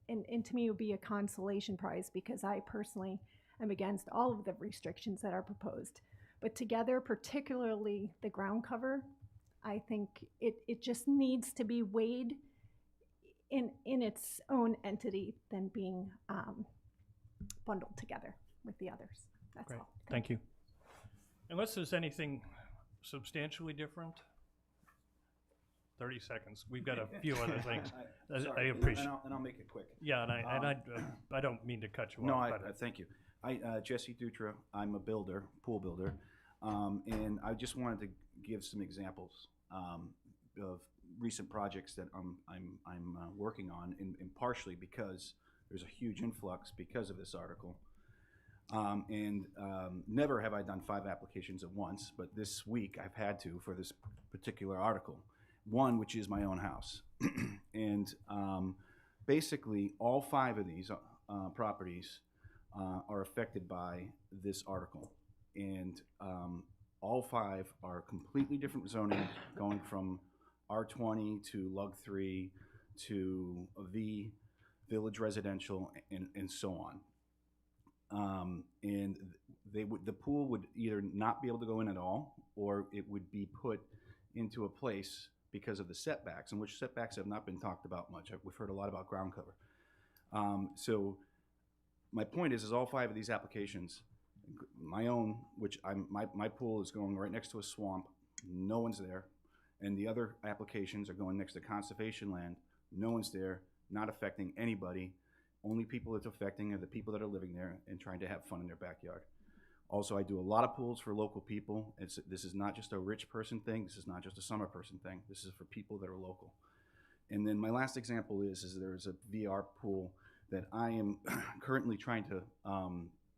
and to me it would be a consolation prize, because I personally am against all of the restrictions that are proposed. But together, particularly the ground cover, I think it just needs to be weighed in its own entity than being bundled together with the others. That's Great. all. Thank you. Unless there's anything substantially different. 30 seconds. We've got a few other things. I appreciate. And I'll make it quick. Yeah, and I don't mean to cut you no, off. No, thank you. Jesse Dutra. I'm a builder, pool builder, and I just wanted to give some examples of recent projects that I'm working on, and partially because there's a huge influx because of this article. Never have I done 5 applications at once, but this week I've had to for this particular article. One, which is my own house. And basically, all 5 of these properties are affected by this article. And all 5 are completely different zoning, going from R20 to Lug 3 to V, Village Residential, and so on. And the pool would either not be able to go in at all, or it would be put into a place because of the setbacks, and which setbacks have not been talked about much. We've heard a lot about ground cover. So my point is all 5 of these applications, my own, which my pool is going right next to a swamp, no one's there, and the other applications are going next to conservation land, no one's there, not affecting anybody. Only people it's affecting are the people that are living there and trying to have fun in their backyard. Also, I do a lot of pools for local people. This is not just a rich person thing. This is not just a summer person thing. This is for people that are local. And then my last example is there's a VR pool that I am currently trying to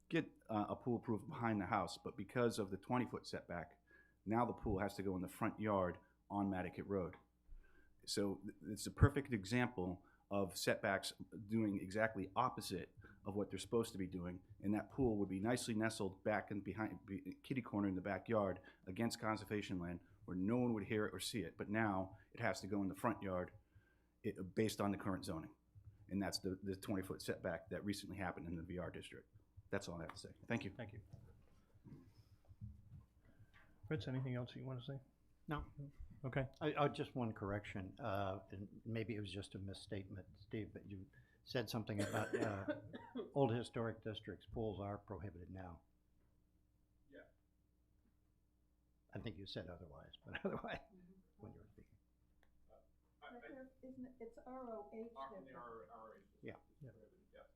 get a pool approved behind the house, but because of the 20-foot setback, now the pool has to go in the front yard on Nantucket Road. So it's a perfect example of setbacks doing exactly opposite of what they're supposed to be doing, and that pool would be nicely nestled back in behind kitty corner in the backyard against conservation land where no one would hear it or see it, but now it has to go in the front yard based on the current zoning, and that's the 20-foot setback that recently happened in the VR district. That's all I have to say. Thank you. Thank you. Fritz, anything else you want to say? No. Okay. Just one correction, and maybe it was just a misstatement, Steve, but you said something about old historic districts. Pools are prohibited now. Yeah. I think you said otherwise, but otherwise, when you were speaking. Isn't it, it's ROH. The ROH. Yeah. Prohibited, yes.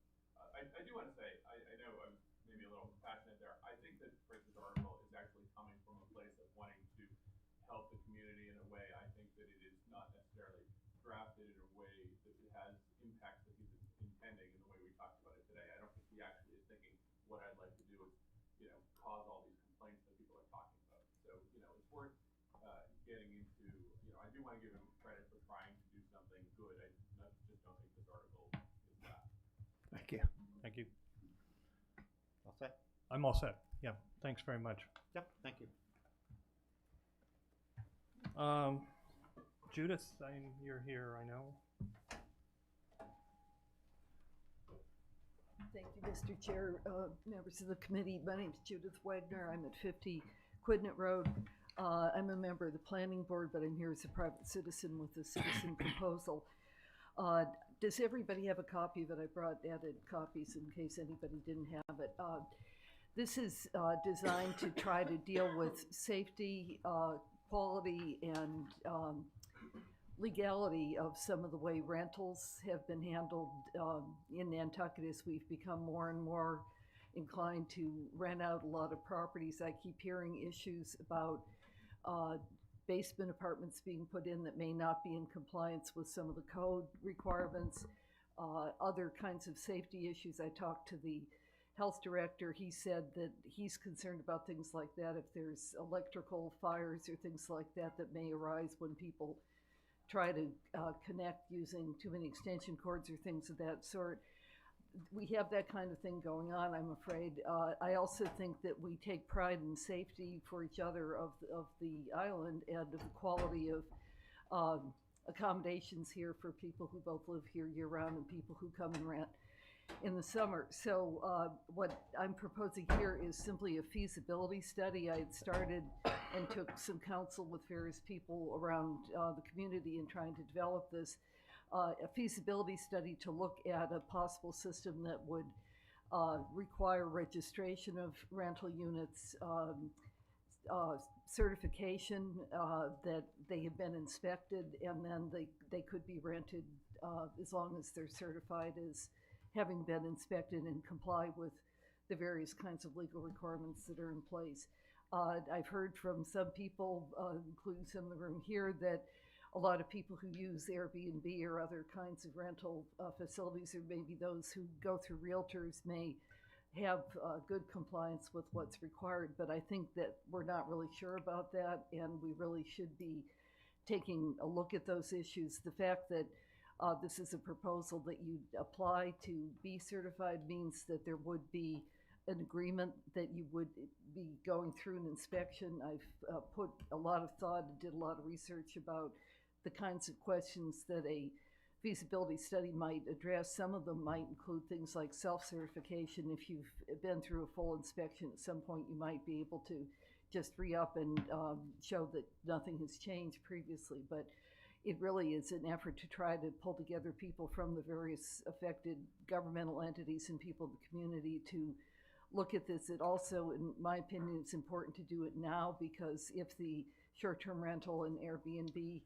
I do want to say, I know I'm maybe a little passionate there. I think that Fritz's article is actually coming from a place of wanting to help the community in a way. I think that it is not necessarily drafted in a way that it has impacts that he's intending in the way we talked about it today. I don't think he actually is thinking what I'd like to do is, cause all these complaints that people are talking about. So, it's worth getting into, I do want to give him credit for trying to do something good. I just don't think this article is that. Thank you. Thank you. All set? I'm all set. Yeah. Thanks very much. Yep. Thank you. Judith, you're here, I know. Thank you, Mr. Chair, members of the committee. My name is Judith Wagner. I'm at 50 Quidnet Road. I'm a member of the planning board, but I'm here as a private citizen with a citizen proposal. Does everybody have a copy of it? I brought added copies in case anybody didn't have it. This is designed to try to deal with safety, quality, and legality of some of the way rentals have been handled in Nantucket as we've become more and more inclined to rent out a lot of properties. I keep hearing issues about basement apartments being put in that may not be in compliance with some of the code requirements, other kinds of safety issues. I talked to the health director. He said that he's concerned about things like that if there's electrical fires or things like that that may arise when people try to connect using too many extension cords or things of that sort. We have that kind of thing going on, I'm afraid. I also think that we take pride in safety for each other of the island and of the quality of accommodations here for people who both live here year-round and people who come and rent in the summer. So what I'm proposing here is simply a feasibility study. I had started and took some counsel with various people around the community in trying to develop this. A feasibility study to look at a possible system that would require registration of rental units, certification that they have been inspected, and then they could be rented as long as they're certified as having been inspected and comply with the various kinds of legal requirements that are in place. I've heard from some people, including some in the room here, that a lot of people who use Airbnb or other kinds of rental facilities, or maybe those who go through realtors, may have good compliance with what's required. But I think that we're not really sure about that, and we really should be taking a look at those issues. The fact that this is a proposal that you apply to be certified means that there would be an agreement that you would be going through an inspection. I've put a lot of thought and did a lot of research about the kinds of questions that a feasibility study might address. Some of them might include things like self-certification. If you've been through a full inspection, at some point you might be able to just re-up and show that nothing has changed previously. But it really is an effort to try to pull together people from the various affected governmental entities and people of the community to look at this. It also, in my opinion, it's important to do it now, because if the short-term rental and Airbnb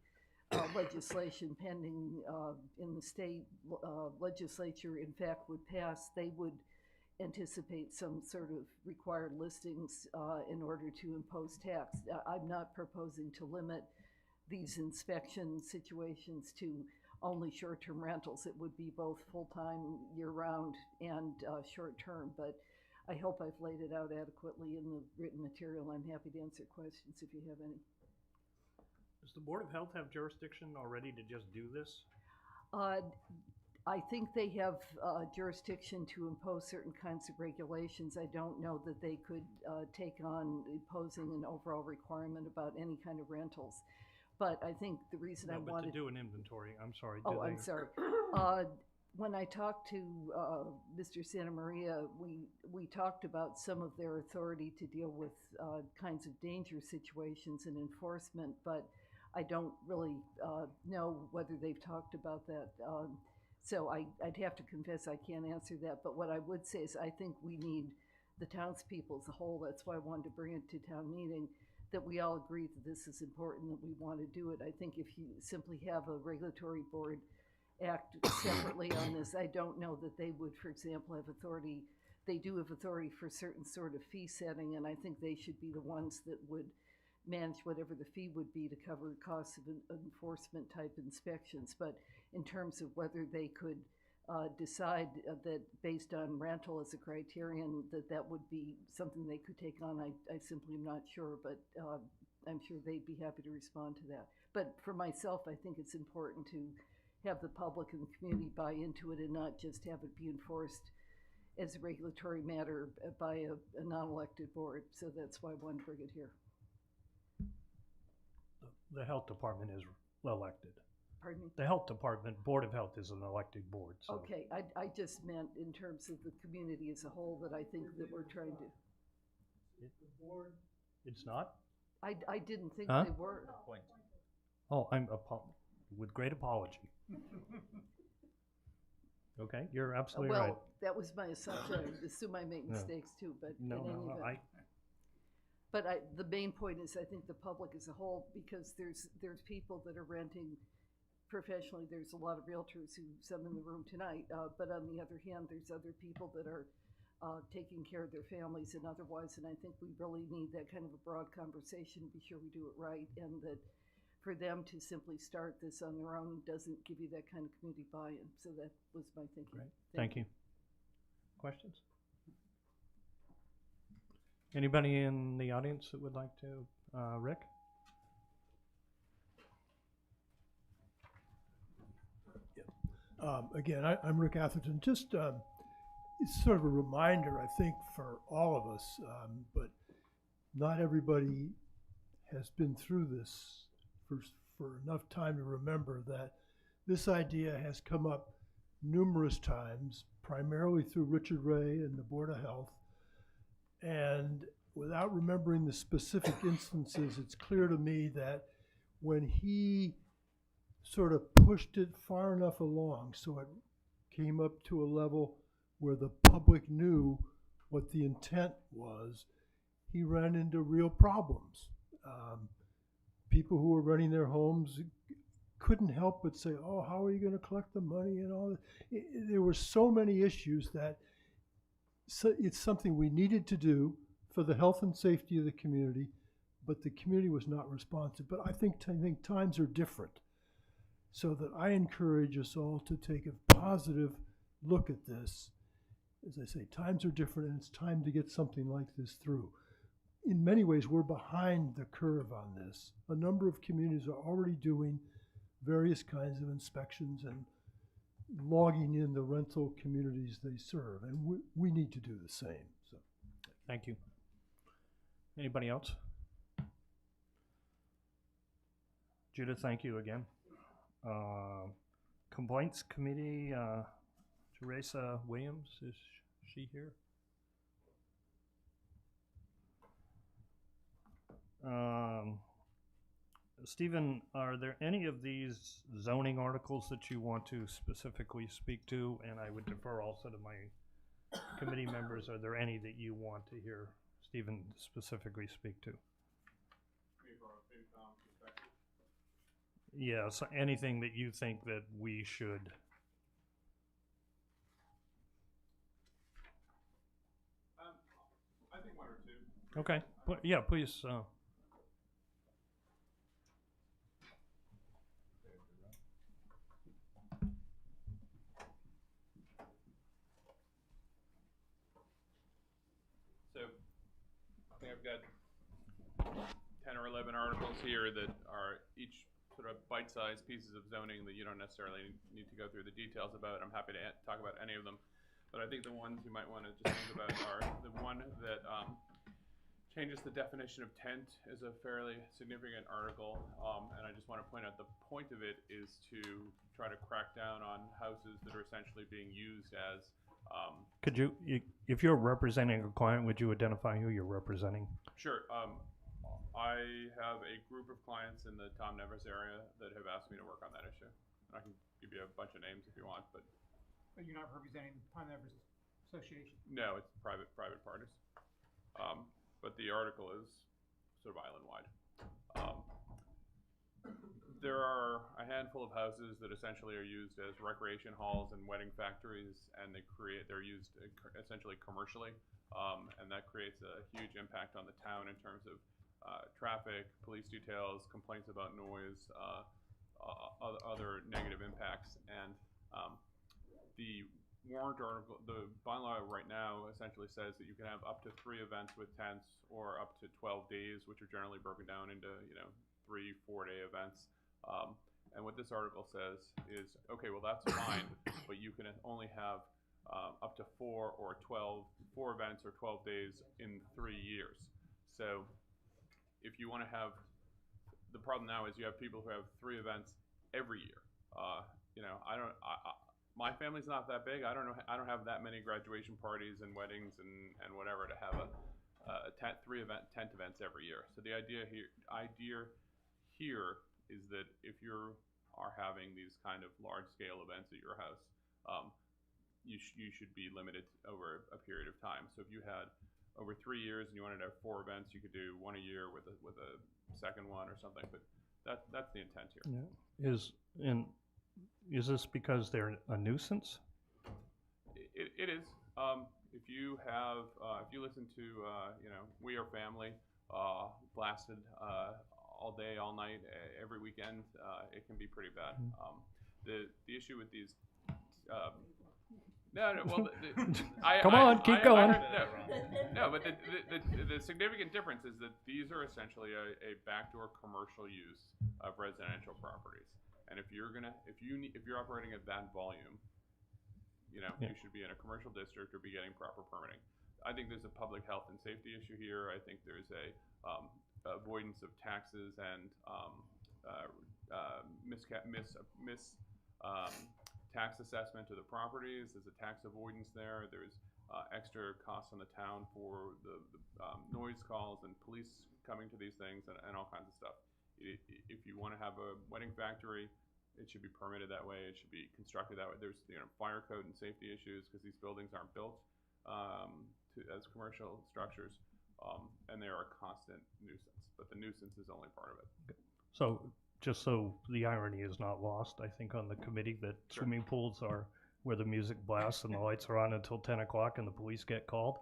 legislation pending in the state legislature, in fact, would pass, they would anticipate some sort of required listings in order to impose tax. I'm not proposing to limit these inspection situations to only short-term rentals. It would be both full-time, year-round, and short-term, but I hope I've laid it out adequately in the written material. I'm happy to answer questions if you have any. Does the Board of Health have jurisdiction already to just do this? I think they have jurisdiction to impose certain kinds of regulations. I don't know that they could take on imposing an overall requirement about any kind of rentals. But I think the reason I wanted to do an inventory, I'm sorry. I'm sorry. When I talked to Mr. Santa Maria, we talked about some of their authority to deal with kinds of danger situations and enforcement, but I don't really know whether they've talked about that. So I'd have to confess I can't answer that. But what I would say is I think we need the townspeople as a whole. That's why I wanted to bring it to town meeting, that we all agree that this is important, that we want to do it. I think if you simply have a regulatory board act separately on this, I don't know that they would, for example, have authority. They do have authority for certain sort of fee setting, and I think they should be the ones that would manage whatever the fee would be to cover costs of enforcement type inspections. But in terms of whether they could decide that based on rental as a criterion, that would be something they could take on, I simply am not sure, but I'm sure they'd be happy to respond to that. But for myself, I think it's important to have the public and the community buy into it and not just have it be enforced as a regulatory matter by a non-elected board. So that's why I wanted to bring it here. The health department is elected. Pardon me? The health department, Board of Health is an elected board, so. Okay, I just meant in terms of the community as a whole that I think that we're trying to. The board. It's not? I didn't think Huh? they were. Oh, with great apology. Okay, you're absolutely right. Well, that was my assumption. I assume I make No. mistakes too, but in any No, event. But the main point is I think the public as a whole, because there's people that are renting professionally. There's a lot of realtors who, some in the room tonight, but on the other hand, there's other people that are taking care of their families and otherwise, and I think we really need that kind of a broad conversation to be sure we do it right, and that for them to simply start this on their own doesn't give you that kind of community buy-in. So that was my thinking. Great. Thank you. Questions? Anybody in the audience that would like to? Rick? Again, I'm Rick Atherton. Just it's sort of a reminder, I think, for all of us, but not everybody has been through this for enough time to remember that this idea has come up numerous times, primarily through Richard Ray and the Board of Health. And without remembering the specific instances, it's clear to me that when he sort of pushed it far enough along so it came up to a level where the public knew what the intent was, he ran into real problems. People who were renting their homes couldn't help but say, oh, how are you going to collect the money and all that? There were so many issues that it's something we needed to do for the health and safety of the community, but the community was not responsive. But I think times are different. So that I encourage us all to take a positive look at this. As I say, times are different, and it's time to get something like this through. In many ways, we're behind the curve on this. A number of communities are already doing various kinds of inspections and logging in the rental communities they serve, and we need to do the same. So, thank you. Anybody else? Judith, thank you again. Complaints Committee, Teresa Williams, is she here? Stephen, are there any of these zoning articles that you want to specifically speak to? And I would defer also to my committee members. Are there any that you want to hear Stephen specifically speak to? Yeah, so anything that you think that we should. I think one or two. Okay, yeah, please. So, I think I've got 10 or 11 articles here that are each sort of bite-sized pieces of zoning that you don't necessarily need to go through the details about. I'm happy to talk about any of them. But I think the ones you might want to just think about are the one that changes the definition of tent is a fairly significant article. And I just want to point out the point of it is to try to crack down on houses that are essentially being used as could you, if you're representing a client, would you identify who you're representing? Sure. I have a group of clients in the Tom Nevers area that have asked me to work on that issue. I can give you a bunch of names if you want, but. But you're not representing Tom Nevers Association? No, it's private parties. But the article is sort of island-wide. There are a handful of houses that essentially are used as recreation halls and wedding factories, and they're used essentially commercially, and that creates a huge impact on the town in terms of traffic, police details, complaints about noise, other negative impacts, and the warrant article, the bylaw right now essentially says that you can have up to 3 events with tents or up to 12 days, which are generally broken down into 3-4 day events. And what this article says is, okay, well that's fine, but you can only have up to 4 events or 12 days in 3 years. So if you want to have the problem now is you have people who have 3 events every year. You know, my family's not that big. I don't have that many graduation parties and weddings and whatever to have a tent events every year. So the idea here is that if you are having these kind of large scale events at your house, you should be limited over a period of time. So if you had over 3 years and you wanted to have 4 events, you could do 1 a year with a second one or something. But that's the intent here. Yeah. Is this because they're a nuisance? It is. If you listen to you know, We Are Family blasted all day, all night, every weekend, it can be pretty bad. The issue with these. No, well, Come on, keep going. No, but the significant difference is that these are essentially a backdoor commercial use of residential properties. And if you're operating at that volume, you know, you should be in a commercial district or be getting proper permitting. I think there's a public health and safety issue here. I think there's a avoidance of taxes and tax assessment of the properties. There's a tax avoidance there. There's extra costs on the town for the noise calls and police coming to these things and all kinds of stuff. If you want to have a wedding factory, it should be permitted that way. It should be constructed that way. There's, you know, fire code and safety issues because these buildings aren't built as commercial structures, and they are a constant nuisance. But the nuisance is only part of it. So just so the irony is not lost, I think on the committee that swimming pools are where the music blasts and the lights are on until 10 o'clock and the police get called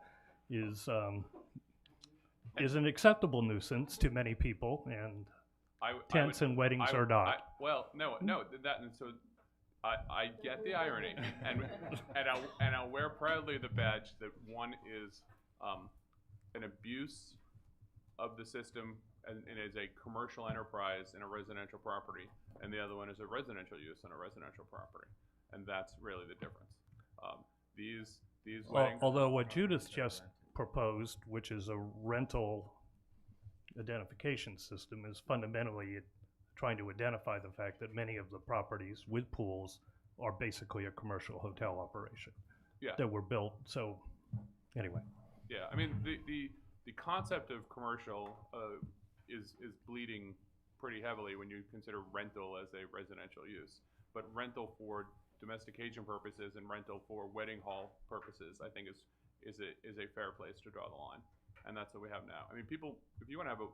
is an acceptable nuisance to many people, and tents and weddings are not. I get the irony, and I'll wear proudly the badge that one is an abuse of the system and is a commercial enterprise in a residential property, and the other one is a residential use on a residential property, and that's really the difference. These weddings. Although what Judith just proposed, which is a rental identification system, is fundamentally trying to identify the fact that many of the properties with pools are basically a commercial hotel operation that were built. So anyway. Yeah, I mean, the concept of commercial is bleeding pretty heavily when you consider rental as a residential use. But rental for domestication purposes and rental for wedding hall purposes, I think is a fair place to draw the line. And that's what we have now. I mean, people, if you want to have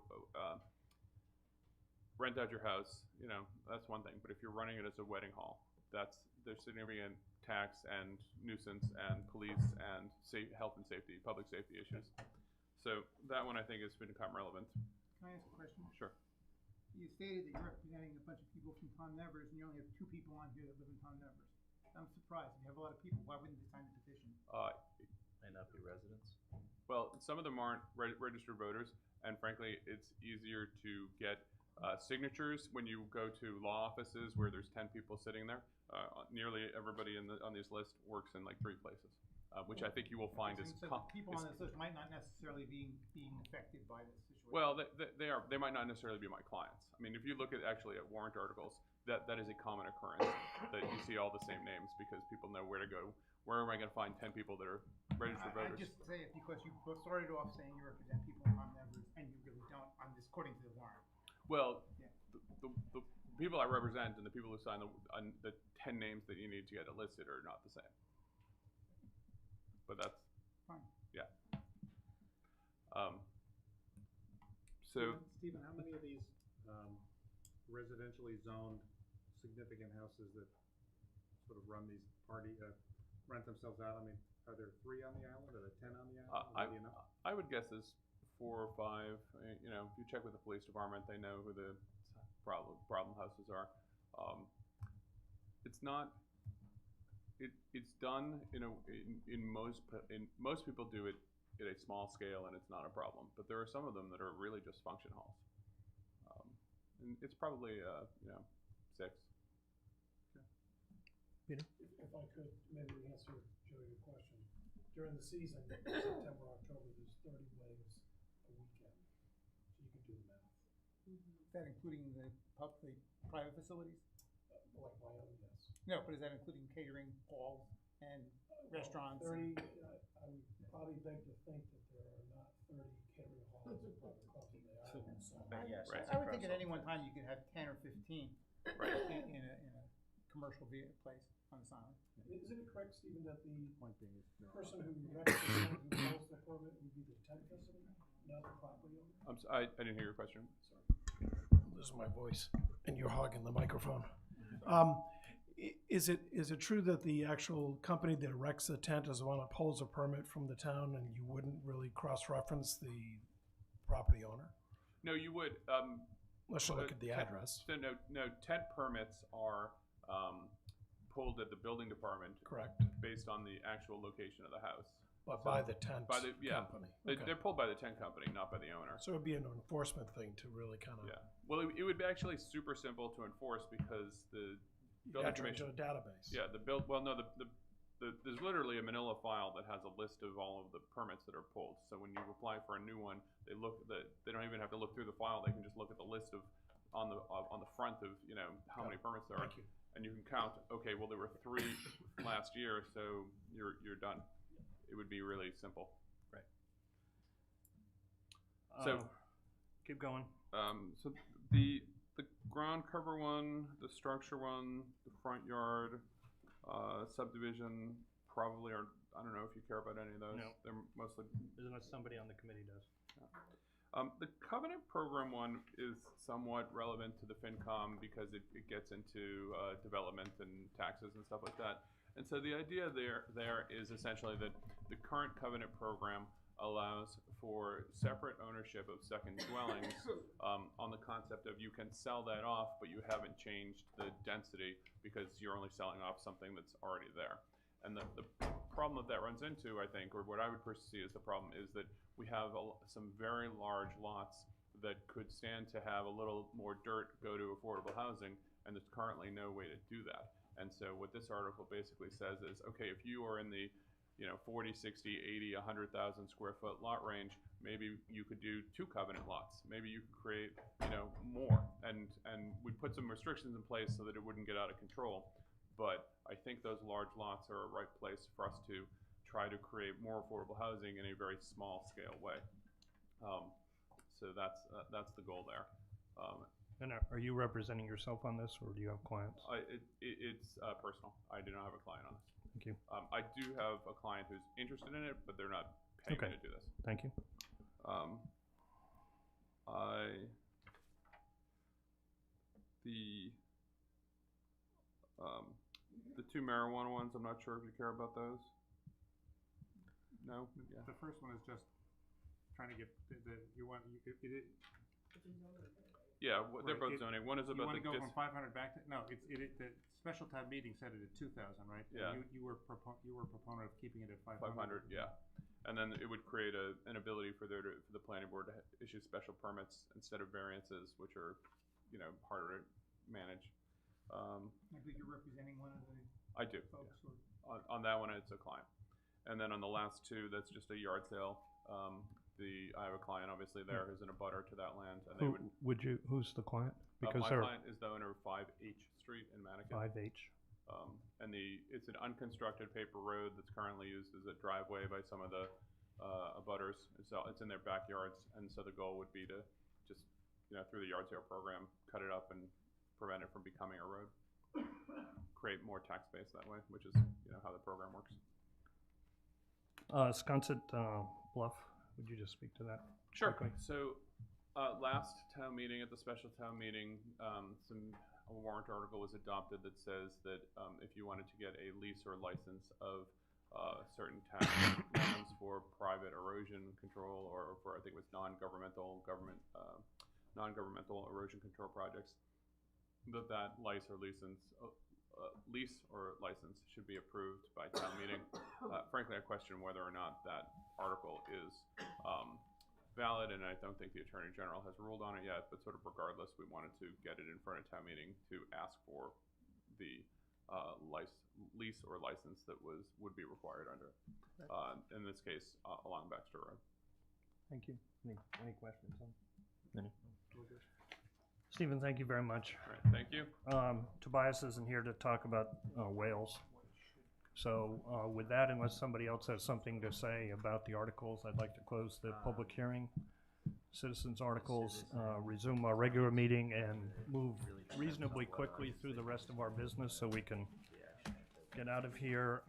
rent out your house, you know, that's one thing. But if you're running it as a wedding hall, there's significant tax and nuisance and police and health and safety, public safety issues. So that one I think has become relevant. Can I ask a question? Sure. You stated that you're representing a bunch of people from Tom Nevers, and you only have 2 people on here that live in Tom Nevers. I'm surprised. You have a lot of people. Why wouldn't they sign the petition? May not be residents. Well, some of them aren't registered voters, and frankly, it's easier to get signatures when you go to law offices where there's 10 people sitting there. Nearly everybody on this list works in like 3 places, which I think you will find is people on this list might not necessarily be being affected by this situation. Well, they are. They might not necessarily be my clients. I mean, if you look at warrant articles, that is a common occurrence that you see all the same names because people know where to go. Where am I going to find 10 people that are registered voters? I just say it because you started off saying you represent people in Tom Nevers, and you really don't, according to the warrant. Well, the people I represent and the people who sign the 10 names that you need to get it listed are not the same. But that's fine. Yeah. Stephen, how many of these residentially zoned significant houses that sort of run these rent themselves out? I mean, are there 3 on the island? Are there 10 on the island? I would guess there's 4 or 5. You know, if you check with the police department, they know who the problem houses are. It's not. It's done in most people do it at a small scale and it's not a problem. But there are some of them that are really just function halls. And it's probably 6. Peter? If I could maybe answer, Joe, your question. During the season, September, October, there's 30 weddings a weekend. So you can do the math. that including the private facilities? Like my own, yes. No, but is that including catering, halls, and restaurants? 30, I would probably beg to think that there are not 30 catering halls or private clubs in the island, so. I would think at any one time you could have 10 or 15 in a commercial place on this island. Isn't it correct, Stephen, that the person who erects the tent, who holds the permit, would be the tent company, not the property owner? I didn't hear your question. Losing my voice, and you're hogging the microphone. Is it true that the actual company that erects the tent is the one that pulls a permit from the town, and you wouldn't really cross-reference the property owner? No, you would. Let's look at the address. So no, tent permits are pulled at the building department. Correct. Based on the actual location of the house. But by the tent company. They're pulled by the tent company, not by the owner. So it'd be an enforcement thing to really kind of. Yeah. Well, it would be actually super simple to enforce because the building enter into commission. a database. Yeah. There's literally a manila file that has a list of all of the permits that are pulled. So when you apply for a new one, they don't even have to look through the file. They can just look at the list of on the front of how many permits there are. Thank you. And you can count. Okay, well there were 3 last year, so you're done. It would be really simple. Right. So keep going. So the ground cover one, the structure one, the front yard, subdivision probably are. I don't know if you care about any of those. No. They're mostly. Unless somebody on the committee does. The covenant program one is somewhat relevant to the FinCom because it gets into development and taxes and stuff like that. And so the idea there is essentially that the current covenant program allows for separate ownership of second dwellings on the concept of you can sell that off, but you haven't changed the density because you're only selling off something that's already there. And the problem that runs into, I think, or what I would perceive as the problem, is that we have some very large lots that could stand to have a little more dirt go to affordable housing, and there's currently no way to do that. And so what this article basically says is, okay, if you are in the 40, 60, 80, 100,000 square foot lot range, maybe you could do 2 covenant lots. Maybe you could create more, and we'd put some restrictions in place so that it wouldn't get out of control. But I think those large lots are a right place for us to try to create more affordable housing in a very small scale way. So that's the goal there. And are you representing yourself on this, or do you have clients? It's personal. I do not have a client on this. Thank you. I do have a client who's interested in it, but they're not paying me to do this. Thank you. The 2 marijuana ones, I'm not sure if you care about those. No? Yeah. The first one is just trying to get Yeah, they're both Right. zoning. One is You about want the to go from 500 back to, no, the special town meeting set it at 2,000, right? Yeah. And you were a proponent of keeping it at 500. 500, yeah. And then it would create an ability for the planning board to issue special permits instead of variances, which are, harder to manage. But you're representing one of the I do. folks, Yeah. or On that one, it's a client. And then on the last 2, that's just a yard sale. I have a client obviously there who's in a butter to that land, and they Who's the client? Because my they're client is the owner of 5H Street in Nantucket. 5H. And it's an unconstructed paper road that's currently used as a driveway by some of the abutters. It's in their backyards, and so the goal would be to just, through the yard sale program, cut it up and prevent it from becoming a road. Create more tax base that way, which is how the program works. Sconset Bluff, would you just speak to that? Sure. quickly? So last town meeting, at the special town meeting, a warrant article was adopted that says that if you wanted to get a lease or license of certain tax lands for private erosion control, or for, I think it was non-governmental erosion control projects, that lease or license should be approved by town meeting. Frankly, I question whether or not that article is valid, and I don't think the Attorney General has ruled on it yet, but sort of regardless, we wanted to get it in front of town meeting to ask for the lease or license that would be required under, in this case, along Baxter Road. Thank you. Any questions? Stephen, thank you very much. All right, thank you. Tobias isn't here to talk about whales. So with that, unless somebody else has something to say about the articles, I'd like to close the public hearing. Citizens articles, resume our regular meeting and move reasonably quickly through the rest of our business so we can get out of here.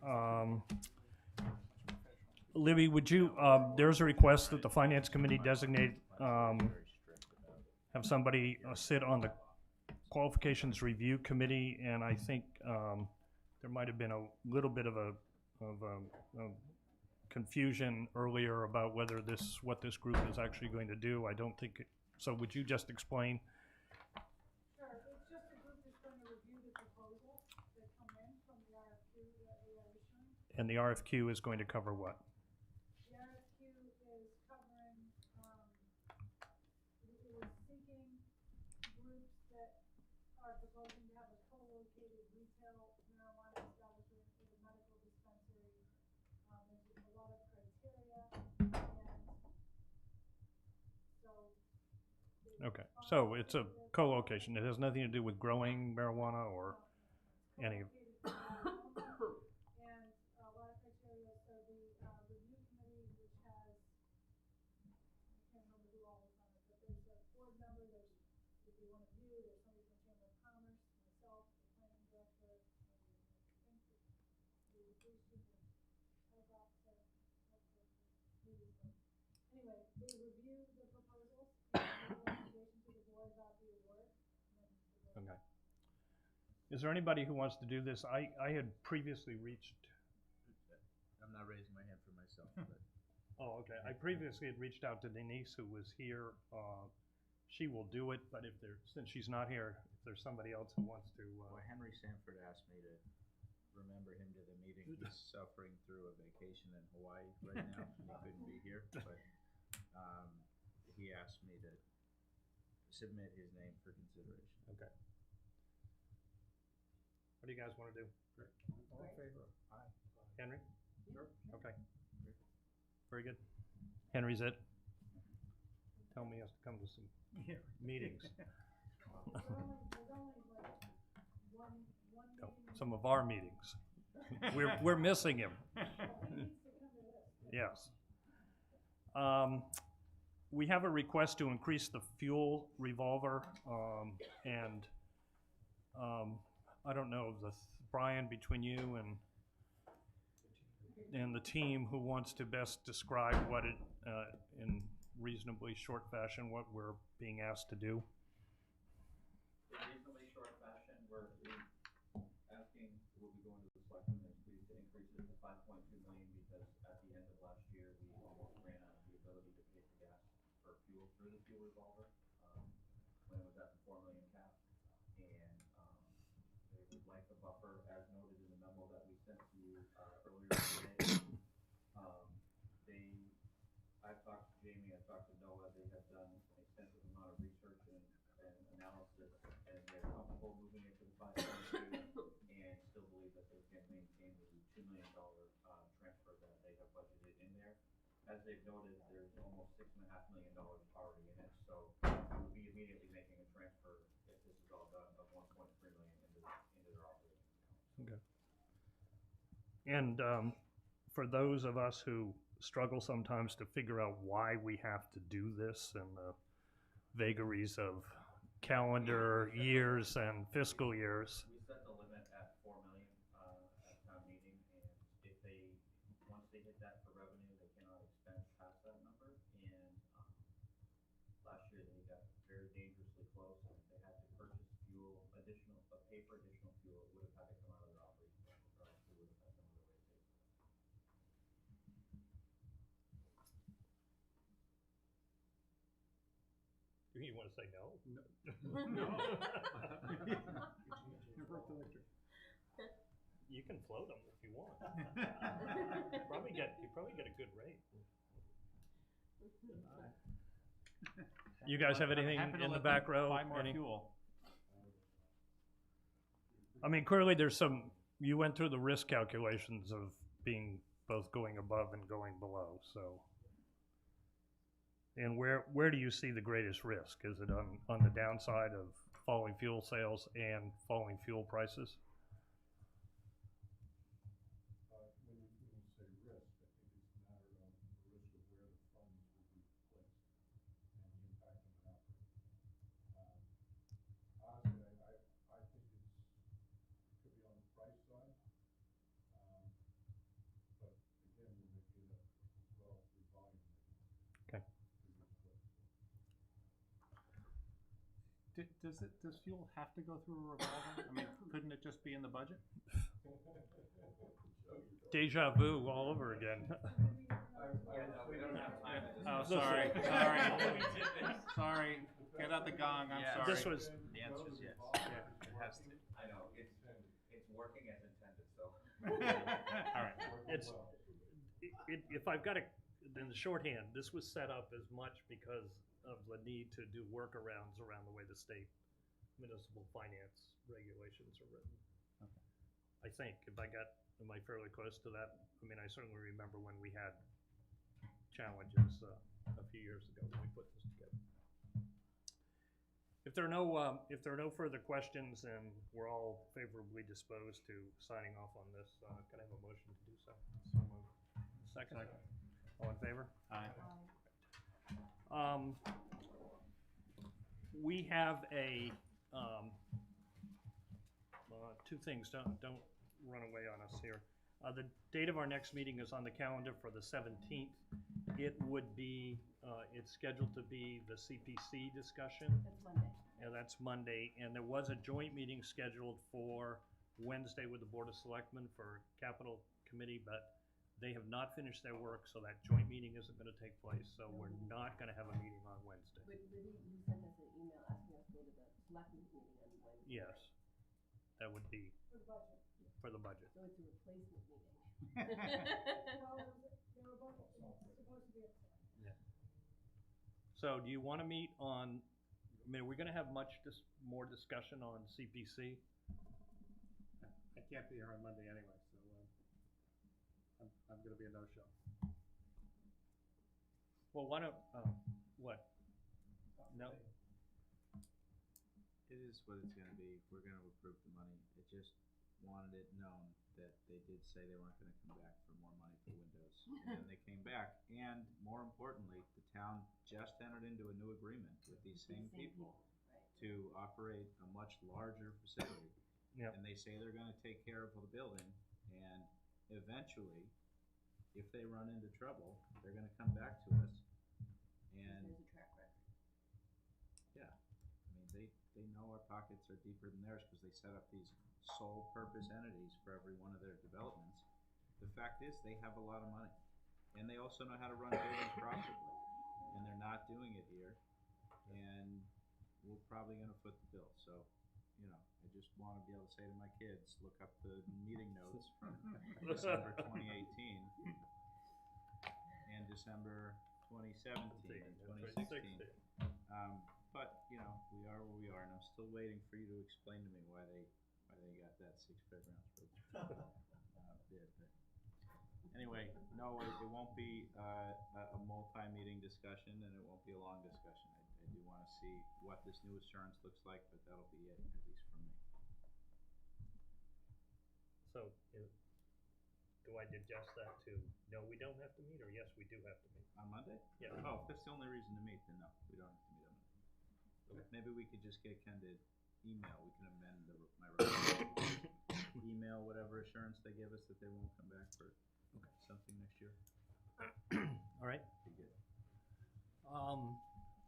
Libby, would you, there's a request that the Finance Committee designate, have somebody sit on the Qualifications Review Committee, and I think there might have been a little bit of a confusion earlier about whether what this group is actually going to do. I don't think, so would you just explain? Sure, it's just a group that's going to review the proposals that come in from the RFQ that we are issuing. And the RFQ is going to cover what? The RFQ is covering, it is seeking groups that are proposing to have a co-located retail marijuana establishment with a medical dispensary. There's a lot of criteria, and so. Okay, so it's a co-location. It has nothing to do with growing marijuana or any. And a lot of criteria, so the review committee, which has, I can't remember who all is on it, but there's a board member, there's, if you want to view, there's somebody from Chamber of Commerce, myself, the planning director, I think the police chief and health officer, maybe, but anyway, they review the proposals and make a recommendation to the board about the award. And then the board. Okay. Is there anybody who wants to do this? I had previously reached. I'm not raising my hand for myself, but. Oh, okay. I previously had reached out to Denise, who was here. She will do it, but since she's not here, if there's somebody else who wants to. Well, Henry Sanford asked me to remember him to the meeting. He's suffering through a vacation in Hawaii right now. He couldn't be here, but he asked me to submit his name for consideration. Okay. What do you guys want to do? All in favor? Aye. Henry? Sure. Okay. Very good. Henry's it. Tell me he has to come to some meetings. Oh, some of our meetings. We're missing him. Yes. We have a request to increase the fuel revolver, and I don't know, Brian, between you and the team, who wants to best describe what it, in reasonably short fashion, what we're being asked to do. In reasonably short fashion, we're asking, we'll be going to the selectmen next week to increase it to 5.2 million, because at the end of last year, we almost ran out of the ability to pay for gas for fuel through the fuel revolver, when it was at the 4 million cap. And they would like a buffer, as noted in the memo that we sent to you earlier today. I've talked to Jamie, I've talked to Noah, they have done an extensive amount of research and analysis, and they're comfortable moving it to the 5.2, and still believe that they can maintain the $2 million transfer that they have budgeted in there. As they've noted, there's almost $6.5 million already in it, so we'll be immediately making a transfer, if this is all done, of 1.3 million into their operating account. Okay. And for those of us who struggle sometimes to figure out why we have to do this and the vagaries of calendar years and fiscal years. We set the limit at 4 million at town meeting, and if once they hit that for revenue, they cannot expend past that number. And last year they got very dangerously close, and if they had to purchase fuel, pay for additional fuel, it would have had to come out of their operating budget, or else we would have had no other way to pay for that. You want to say no? No. You can float them if you want. You probably get a good rate. You guys have anything in the back row? Buy more fuel. I mean, clearly there's you went through the risk calculations of being both going above and going below, so. And where do you see the greatest risk? Is it on the downside of falling fuel sales and falling fuel prices? When you say risk, I think it's a matter of the risk of where the funds will be placed and the impact on an operating. Honestly, I think it could be on the price side, but again, we're making it up as well through volume. Okay. Does fuel have to go through a revolver? I mean, couldn't it just be in the budget? Deja vu all over again. We don't have time. Oh, sorry. Sorry. Get out the gong. I'm sorry. This was. The answer is yes. Yeah. It has to. I know, it's working as intended, so. All right. If I've got in the shorthand, this was set up as much because of the need to do workarounds around the way the state municipal finance regulations are written. Okay. I think, am I fairly close to that? I mean, I certainly remember when we had challenges a few years ago when we put this together. If there are no further questions and we're all favorably disposed to signing off on this, can I have a motion to do so? So moved. Second. All in favor? Aye. We have two things. Don't run away on us here. The date of our next meeting is on the calendar for the 17th. It would be, it's scheduled to be the CPC discussion. That's Monday. Yeah, that's Monday. And there was a joint meeting scheduled for Wednesday with the Board of Selectmen for Capital Committee, but they have not finished their work, so that joint meeting isn't going to take place. So we're not going to have a meeting on Wednesday. But you sent us an email asking us to go to the selectmen's meeting on Wednesday. Yes, that would be for the budget. So it's a replacement meeting. Yeah. So do you want to meet on, I mean, are we going to have much more discussion on CPC? I can't be here on Monday anyway, so I'm going to be a no-show. Well, why don't, what? No? It is what it's gonna be. We're gonna approve the money. I just wanted it known that they did say they weren't gonna come back for more money for windows. And then they came back, and more importantly, the town just entered into a new agreement with these same people to operate a much larger facility. Yep. And they say they're gonna take care of the building, and eventually, if they run into trouble, they're gonna come back to us. And There's a track record. yeah, I mean, they know our pockets are deeper than theirs because they set up these sole purpose entities for every one of their developments. The fact is, they have a lot of money, and they also know how to run buildings profitably, and they're not doing it here, and we're probably gonna foot the bill. So, you know, I just want to be able to say to my kids, look up the meeting notes from December 2018 and December 2017 and 2016. But, you know, we are where we are, and I'm still waiting for you to explain to me why they got that 6 fairgrounds for bid. But anyway, no, it won't be a multi-meeting discussion, and it won't be a long discussion. I do want to see what this new assurance looks like, but that'll be it, at least for me. So, do I digest that to, no, we don't have to meet, or yes, we do have to meet? On Monday? Yeah. Oh, if that's the only reason to meet, then no, we don't have to meet on Monday. Okay. Maybe we could just get Ken to email, we can amend my request. Email whatever assurance they give us that they won't come back for something next year. All right. Be good.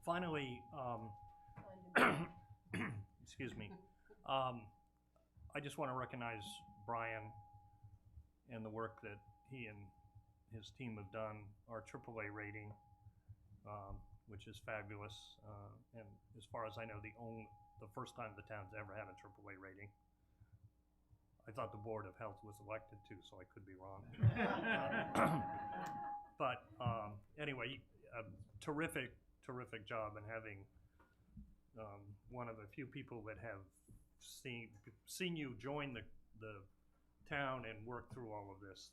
Finally, excuse me, I just want to recognize Brian and the work that he and his team have done. Our AAA rating, which is fabulous, and as far as I know, the first time the town's ever had a AAA rating. I thought the Board of Health was elected too, so I could be wrong. But anyway, terrific job in having one of the few people that have seen you join the town and work through all of this.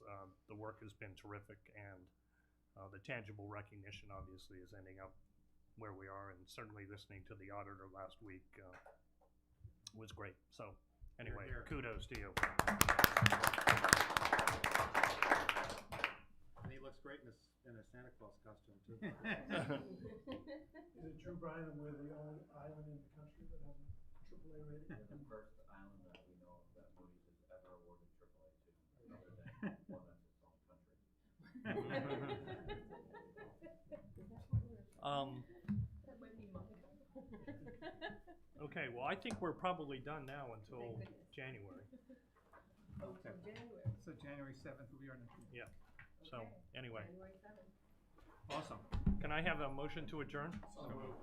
The work has been terrific, and the the tangible recognition obviously is ending up where we are, and certainly listening to the auditor last week was great. So anyway, Here, here. kudos to you. And he looks great in a Santa Claus costume too. Is it true, Brian, that we're the only island in the country that has a AAA rating? We're the first island that we know of that Moody's has ever awarded AAA to, other than one that's its own country. That might be mine. Okay, well, I think we're probably done now until Thank goodness. January. Oh, Okay. from January. So January 7th will be our next meeting. Yeah. So Okay. anyway, January 7th. awesome. Can I have a motion to adjourn? So moved.